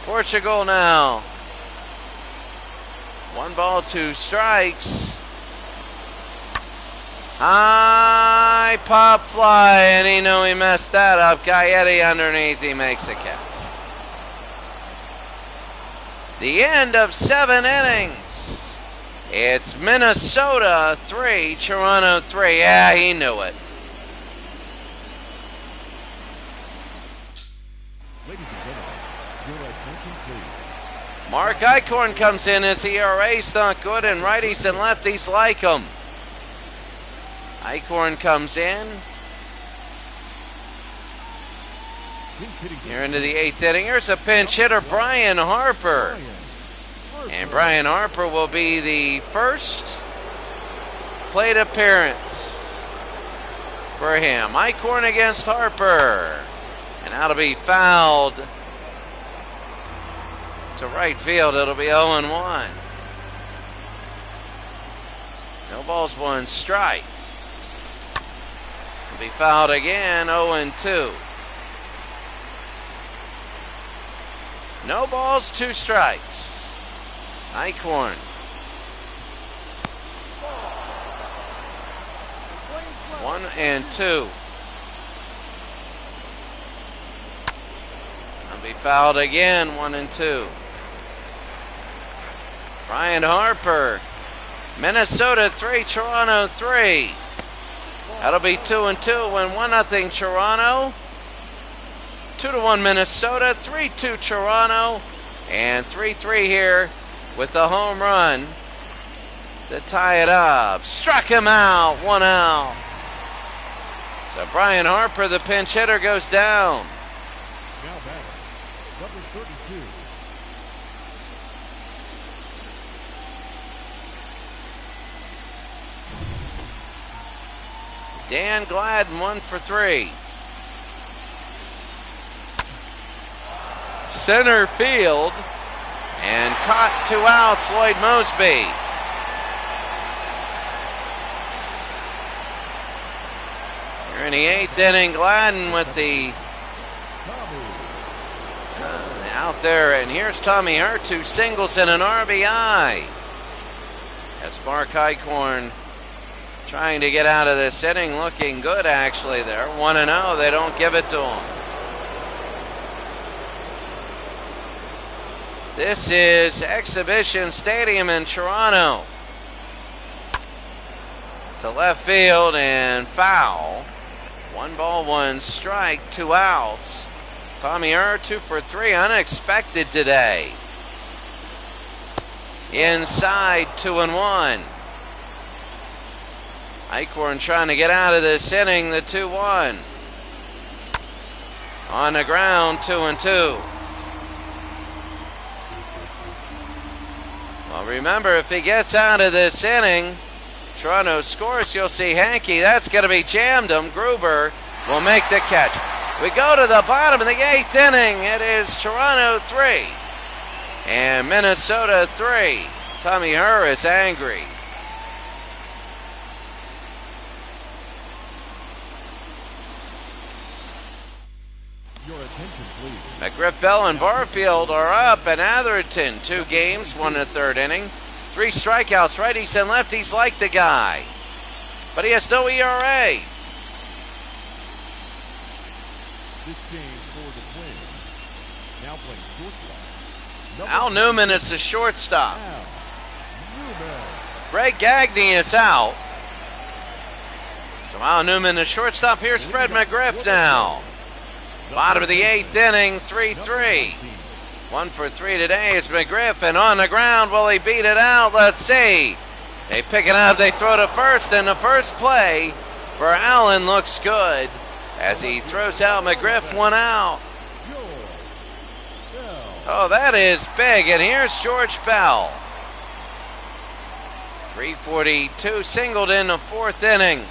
Portugal now. 1 ball, 2 strikes. High pop fly, and he knew he messed that up. Gaetti underneath, he makes a catch. The end of 7 innings. It's Minnesota 3, Toronto 3. Yeah, he knew it.
Ladies and gentlemen, your attention please.
Mark Eichhorn comes in. His ERA's not good, and righties and lefties like him. Eichhorn comes in. Here into the 8th inning. Here's a pinch hitter, Brian Harper. And Brian Harper will be the first plate appearance for him. Eichhorn against Harper. And that'll be fouled to right field. It'll be 0-1. No balls, 1 strike. It'll be fouled again, 0-2. No balls, 2 strikes. Eichhorn. One and 2. It'll be fouled again, 1-2. Brian Harper. Minnesota 3, Toronto 3. That'll be 2-2 when 1-0 Toronto. 2-1 Minnesota, 3-2 Toronto, and 3-3 here with the home run to tie it up. Struck him out, 1 out. So Brian Harper, the pinch hitter, goes down.
Now batter, number 32.
Dan Gladden, 1 for 3. Center field, and caught 2 outs, Lloyd Mosby. Here in the 8th inning, Gladden with the out there, and here's Tommy Hurt, 2 singles and an RBI. That's Mark Eichhorn trying to get out of this inning, looking good actually there. 1-0, they don't give it to him. This is Exhibition Stadium in Toronto. To left field and foul. 1 ball, 1 strike, 2 outs. Tommy Hurt, 2 for 3, unexpected today. Inside, 2-1. Eichhorn trying to get out of this inning, the 2-1. On the ground, 2-2. Well, remember, if he gets out of this inning, Toronto scores, you'll see Hankey. That's going to be jammed him. Gruber will make the catch. We go to the bottom of the 8th inning. It is Toronto 3 and Minnesota 3. Tommy Hurt is angry.
Your attention, please.
McGriff, Bell, and Barfield are up, and Atherton, 2 games, 1 1/3 inning. 3 strikeouts, righties and lefties like the guy. But he has no ERA.
This change for the Twins. Now playing shortstop.
Al Newman is the shortstop.
Al Newman.
Greg Gagne is out. So Al Newman, the shortstop. Here's Fred McGriff now. Bottom of the 8th inning, 3-3. 1 for 3 today is McGriff, and on the ground, will he beat it out? Let's see. They pick it up, they throw to first, and the first play for Allen looks good as he throws out McGriff, 1 out. Oh, that is big, and here's George Bell. 342, singled in the 4th inning.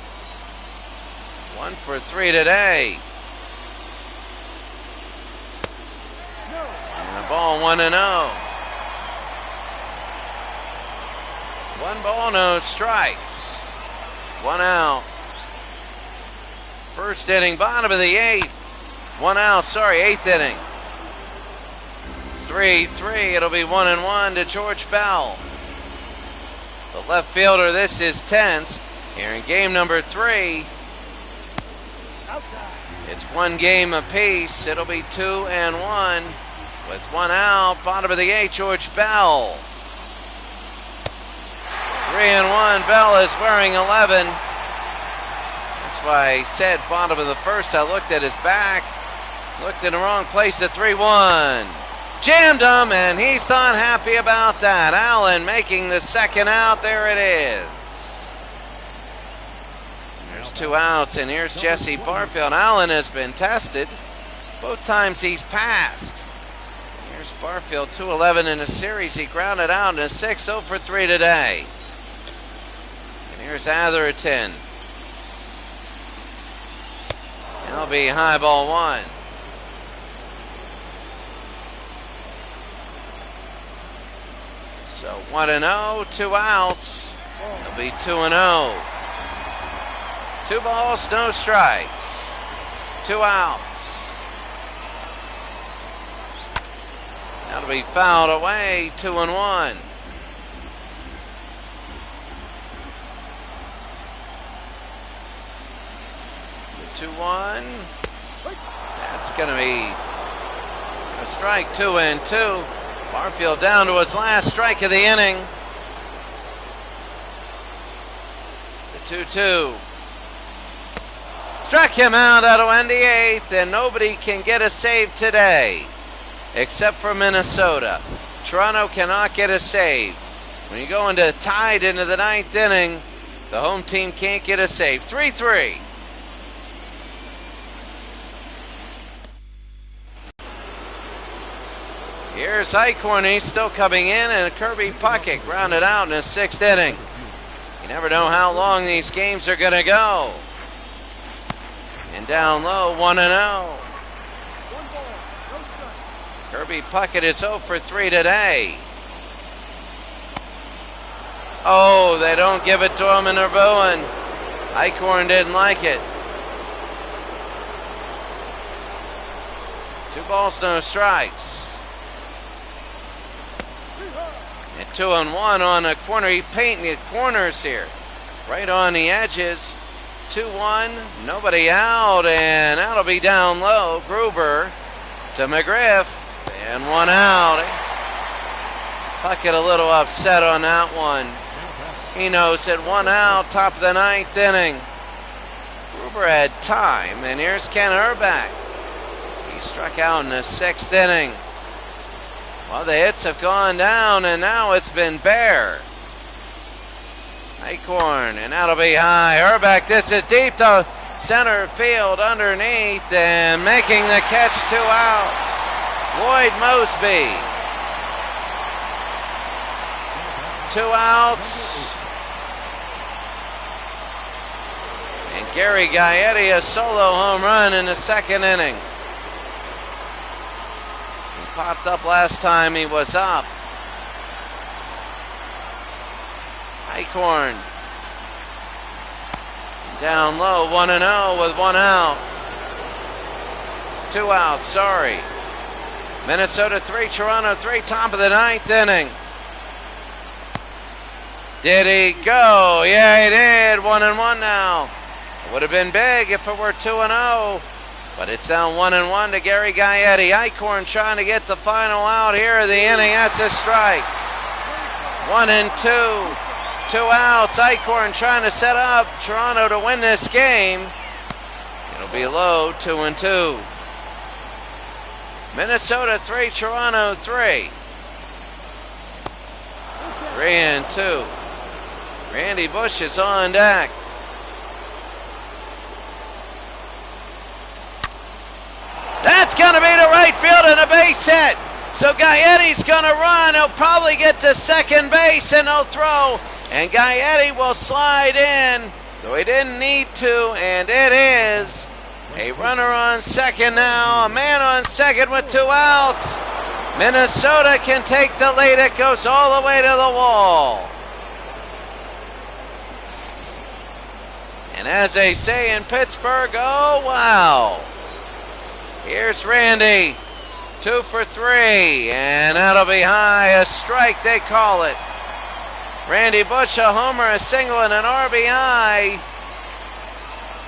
1 for 3 today. ball, 1-0. 1 ball, no strikes. 1 out. First inning, bottom of the 8th. 1 out, 8th inning. 3-3, it'll be 1-1 to George Bell. The left fielder, this is tense. Here in game number 3. It's 1 game apiece. It'll be 2-1 with 1 out. Bottom of the 8th, George Bell. 3-1. Bell is wearing 11. That's why I said bottom of the 1st. I looked at his back. Looked in the wrong place at 3-1. Jammed him, and he's not happy about that. Allen making the 2nd out. There it is. There's 2 outs, and here's Jesse Barfield. Allen has been tested. Both times he's passed. Here's Barfield, 2-11 in the series. He grounded out in a 6, 0 for 3 today. And here's Atherton. It'll be high ball 1. So 1-0, 2 outs. It'll be 2-0. 2 balls, no strikes. 2 outs. That'll be fouled away, 2-1. The 2-1. That's going to be a strike, 2-2. Barfield down to his last strike of the inning. The 2-2. Struck him out. That'll end the 8th, and nobody can get a save today except for Minnesota. Toronto cannot get a save. When you go tied into the 9th inning, the home team can't get a save. 3-3. Here's Eichhorn, he's still coming in, and Kirby Puckett grounded out in the 6th inning. You never know how long these games are going to go. And down low, 1-0. Kirby Puckett is 0 for 3 today. Oh, they don't give it to him and they're booing. Eichhorn didn't like it. 2 balls, no strikes. And 2-1 on a corner. He's painting the corners here. Right on the edges. 2-1. Nobody out. And that'll be down low. Gruber to McGriff. And 1 out. Puckett a little upset on that one. He knows that 1 out. Top of the 9th inning. Gruber had time. And here's Ken Hrbek. He struck out in the 6th inning. Well, the hits have gone down, and now it's been bare. Eichhorn, and that'll be high. Hrbek, this is deep to center field underneath, and making the catch, 2 outs. Lloyd Mosby. 2 outs. And Gary Gaetti, a solo home run in the 2nd inning. Popped up last time he was up. Eichhorn. Down low, 1-0 with 1 out. 2 outs, sorry. Minnesota 3, Toronto 3, top of the 9th inning. Did he go? Yeah, he did. 1-1 now. It would have been big if it were 2-0. But it's down 1-1 to Gary Gaetti. Eichhorn trying to get the final out here of the inning. That's a strike. 1-2. 2 outs. Eichhorn trying to set up Toronto to win this game. It'll be low, 2-2. Minnesota 3, Toronto 3. 3-2. Randy Bush is on deck. That's going to be to right field and a base hit. So Gaetti's going to run. He'll probably get to second base and he'll throw. And Gaetti will slide in, though he didn't need to. And it is a runner on second now. A man on second with 2 outs. Minnesota can take the lead. It goes all the way to the wall. And as they say in Pittsburgh, oh wow. Here's Randy, 2 for 3, and that'll be high, a strike they call it. Randy Bush, a homer, a single, and an RBI.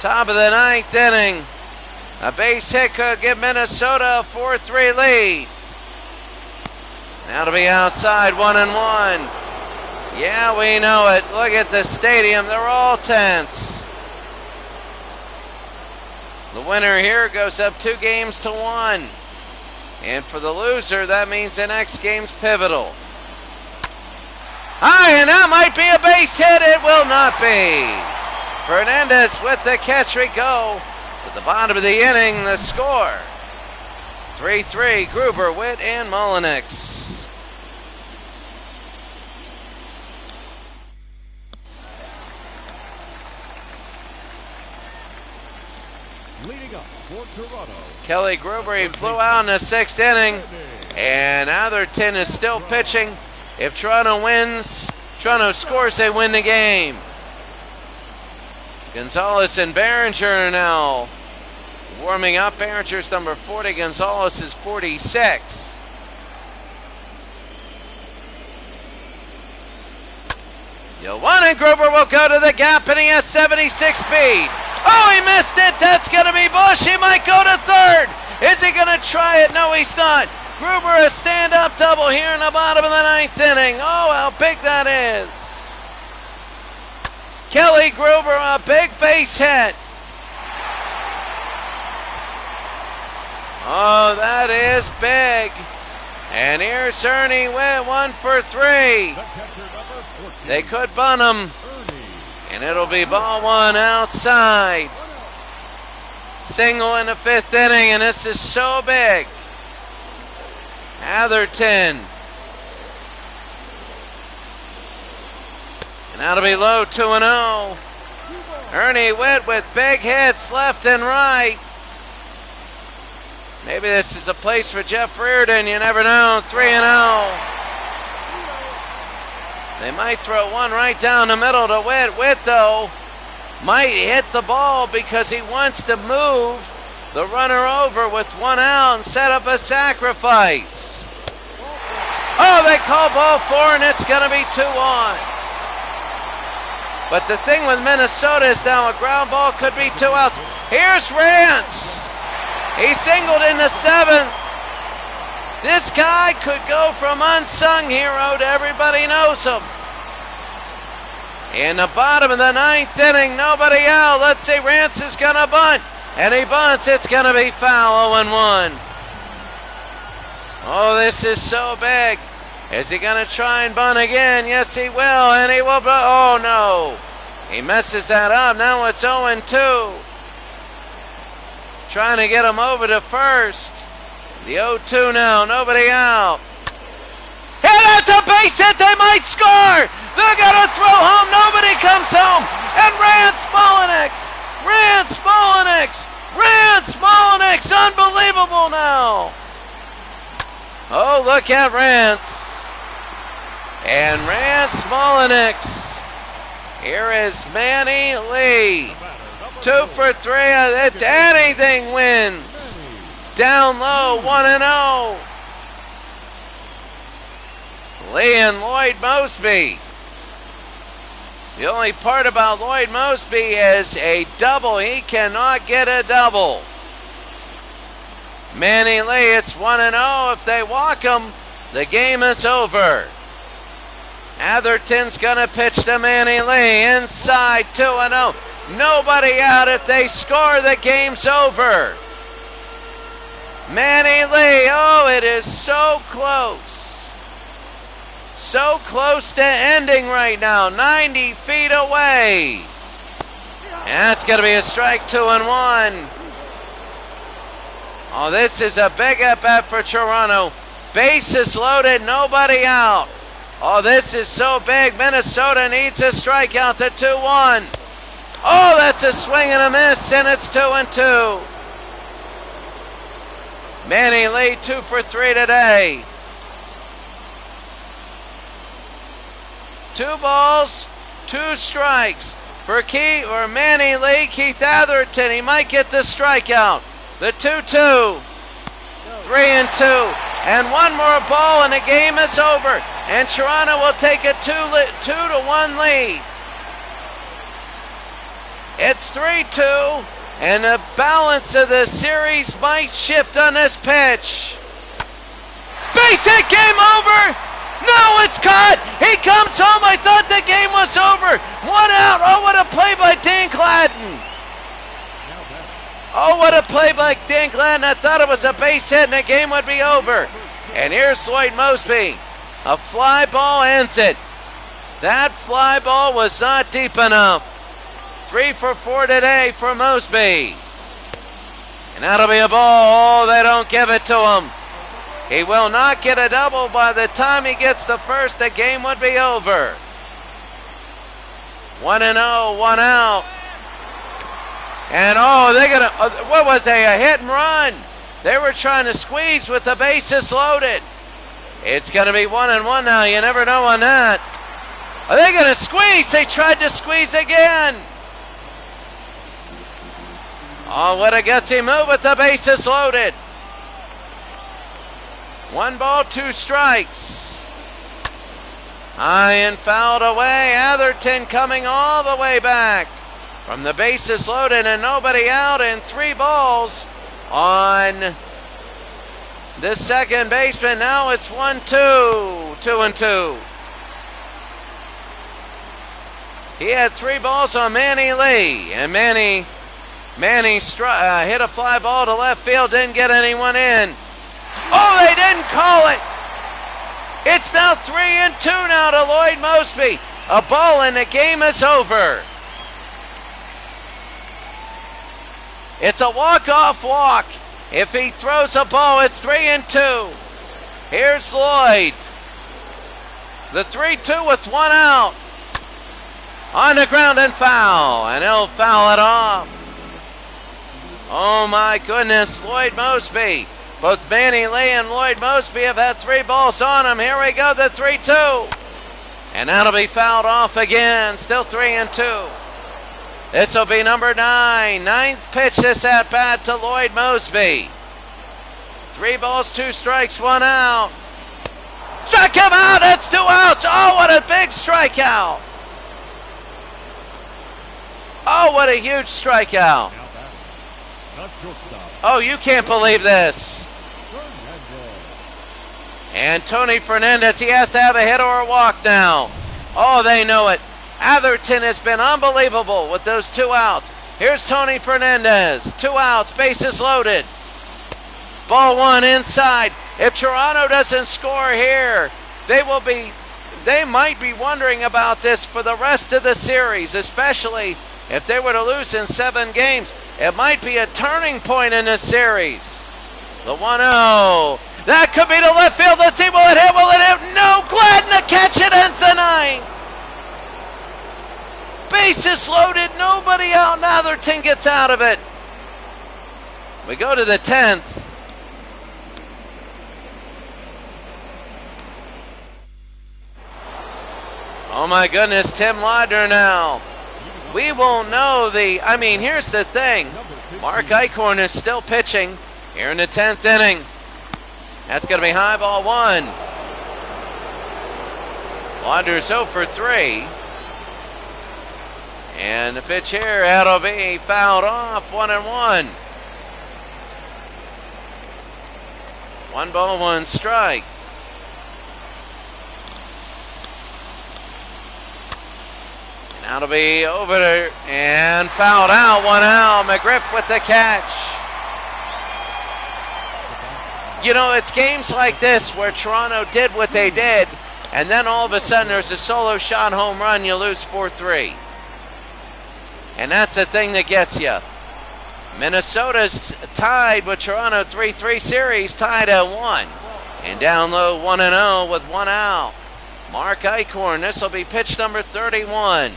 Top of the 9th inning. A base hit could give Minnesota a 4-3 lead. That'll be outside, 1-1. Yeah, we know it. Look at the stadium. They're all tense. The winner here goes up 2-1. And for the loser, that means the next game's pivotal. High, and that might be a base hit. It will not be. Fernandez with the catch. We go to the bottom of the inning. The score, 3-3, Gruber, Witt, and Mullenix.
Leading up for Toronto,
Kelly Gruber, he flew out in the 6th inning, and Atherton is still pitching. If Toronto wins, Toronto scores, they win the game. Gonzalez and Behringer are now warming up. Behringer's number 40, Gonzalez is 46. Yohan Gruber will go to the gap, and he has 76 speed. Oh, he missed it. That's going to be Bush. He might go to third. Is he going to try it? No, he's not. Gruber, a stand-up double here in the bottom of the 9th inning. Oh, how big that is. Kelly Gruber, a big base hit. Oh, that is big. And here's Ernie Witt, 1 for 3. They could bunt him. And it'll be ball 1 outside. Single in the 5th inning, and this is so big. Atherton. And that'll be low, 2-0. Ernie Witt with big hits left and right. Maybe this is a place for Jeff Reardon, you never know. 3-0. They might throw one right down the middle to Witt. Witt, though, might hit the ball because he wants to move the runner over with 1 out and set up a sacrifice. Oh, they call ball 4, and it's going to be 2-1. But the thing with Minnesota is now a ground ball could be 2 outs. Here's Rance. He singled in the 7th. This guy could go from unsung hero to everybody knows him. In the bottom of the 9th inning, nobody out. Let's see, Rance is going to bunt. And he bunts. It's going to be foul, 0-1. Oh, this is so big. Is he going to try and bunt again? Yes, he will. And he will. Oh, no. He messes that up. Now it's 0-2. Trying to get him over to first. The 0-2 now, nobody out. Hey, that's a base hit, they might score! They're gonna throw home, nobody comes home! And Rance Mullenix, unbelievable now! Oh, look at Rance. And Rance Mullenix. Here is Manny Lee. 2 for 3, it's anything wins. Down low, 1-0. Lee and Lloyd Mosby. The only part about Lloyd Mosby is a double. He cannot get a double. Manny Lee, it's 1-0. If they walk him, the game is over. Atherton's going to pitch to Manny Lee. Inside, 2-0. Nobody out. If they score, the game's over. Manny Lee, oh, it is so close. So close to ending right now, 90 feet away. And that's going to be a strike, 2-1. Oh, this is a big at-bat for Toronto. Bases loaded, nobody out. Oh, this is so big. Minnesota needs a strikeout to 2-1. Oh, that's a swing and a miss, and it's 2-2. Manny Lee, 2 for 3 today. 2 balls, 2 strikes for Manny Lee. Keith Atherton, he might get the strikeout. The 2-2, 3-2, and 1 more ball and the game is over. And Toronto will take a 2-1 lead. It's 3-2, and the balance of the series might shift on this pitch. Base hit, game over. No, it's caught. He comes home. I thought the game was over. 1 out. Oh, what a play by Dan Gladden. Oh, what a play by Dan Gladden. I thought it was a base hit and the game would be over. And here's Lloyd Mosby. A fly ball ends it. That fly ball was not deep enough. 3 for 4 today for Mosby. And that'll be a ball. Oh, they don't give it to him. He will not get a double. By the time he gets the first, the game would be over. 1-0, 1 out. And oh, they're gonna, what was they, a hit and run? They were trying to squeeze with the bases loaded. It's gonna be 1-1 now, you never know on that. Are they gonna squeeze? They tried to squeeze again. Oh, what a gutsy move with the bases loaded. 1 ball, 2 strikes. High and fouled away. Atherton coming all the way back from the bases loaded and nobody out, and 3 balls on the second baseman. Now it's 1-2, 2-2. He had 3 balls on Manny Lee, and Manny hit a fly ball to left field, didn't get anyone in. Oh, they didn't call it. It's now 3-2 now to Lloyd Mosby. A ball and the game is over. It's a walk-off walk. If he throws a ball, it's 3-2. Here's Lloyd. The 3-2 with 1 out. On the ground and foul, and he'll foul it off. Oh my goodness, Lloyd Mosby. Both Manny Lee and Lloyd Mosby have had 3 balls on him. Here we go, the 3-2. And that'll be fouled off again. Still 3-2. This will be number 9. 9th pitch this at bat to Lloyd Mosby. 3 balls, 2 strikes, 1 out. Struck him out. That's 2 outs. Oh, what a big strikeout. Oh, what a huge strikeout. Oh, you can't believe this. And Tony Fernandez, he has to have a hit or a walk now. Oh, they know it. Atherton has been unbelievable with those 2 outs. Here's Tony Fernandez. 2 outs, bases loaded. Ball 1 inside. If Toronto doesn't score here, they might be wondering about this for the rest of the series, especially if they were to lose in 7 games. It might be a turning point in this series. The 1-0. That could be to left field. Let's see, will it hit? Will it hit? No, Gladden to catch it, ends the 9th. Bases loaded, nobody out, and Atherton gets out of it. We go to the 10th. Oh my goodness, Tim Laudner now. We won't know here's the thing. Mark Eichhorn is still pitching here in the 10th inning. That's going to be high ball 1. Laudner's 0 for 3. And the pitch here, that'll be fouled off, 1-1. 1 ball, 1 strike. And that'll be over there and fouled out, 1 out. McGriff with the catch. You know, it's games like this where Toronto did what they did, and then all of a sudden there's a solo shot home run, you lose 4-3. And that's the thing that gets you. Minnesota's tied with Toronto, 3-3 series, tied at 1. And down low, 1-0 with 1 out. Mark Eichhorn, this will be pitch number 31.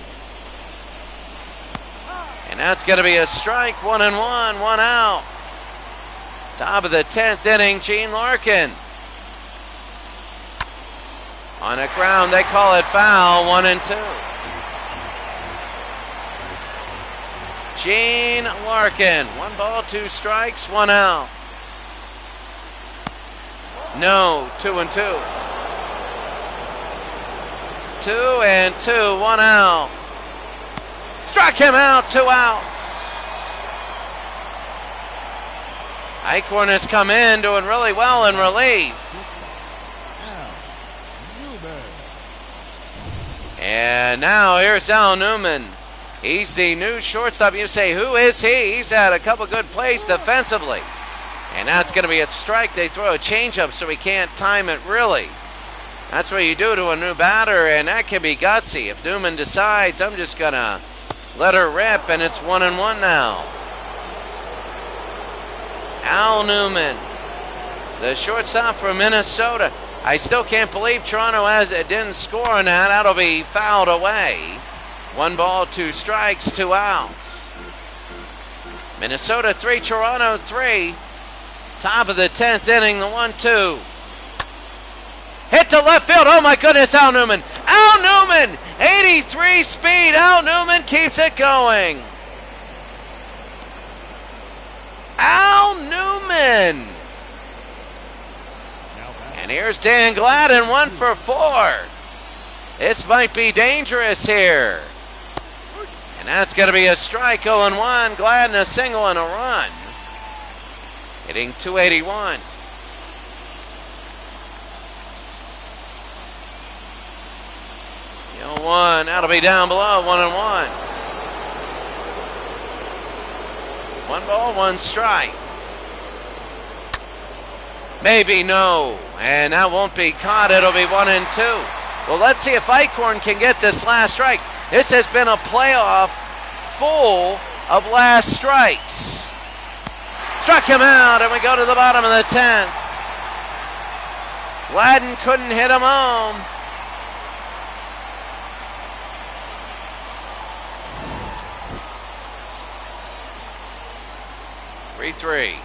And that's going to be a strike, 1-1, 1 out. Top of the 10th inning, Gene Larkin. On the ground, they call it foul, 1-2. Gene Larkin, 1 ball, 2 strikes, 1 out. No, 2-2. 2-2, 1 out. Struck him out, 2 outs. Eichhorn has come in doing really well in relief. And now here's Al Newman. He's the new shortstop. You say, who is he? He's had a couple good plays defensively. And that's going to be a strike. They throw a changeup so he can't time it really. That's what you do to a new batter, and that can be gutsy. If Newman decides, I'm just going to let her rip, and it's 1-1 now. Al Newman, the shortstop for Minnesota. I still can't believe Toronto didn't score on that. That'll be fouled away. 1 ball, 2 strikes, 2 outs. Minnesota 3, Toronto 3. Top of the 10th inning, the 1-2. Hit to left field. Oh my goodness, Al Newman. Al Newman, 83 speed. Al Newman keeps it going. Al Newman. And here's Dan Gladden, 1 for 4. This might be dangerous here. And that's going to be a strike, 0-1. Gladden a single and a run. Hitting 281. The 0-1, that'll be down below, 1-1. 1 ball, 1 strike. Maybe no, and that won't be caught. It'll be 1-2. Well, let's see if Eichhorn can get this last strike. This has been a playoff full of last strikes. Struck him out, and we go to the bottom of the 10th. Gladden couldn't hit him home. Three.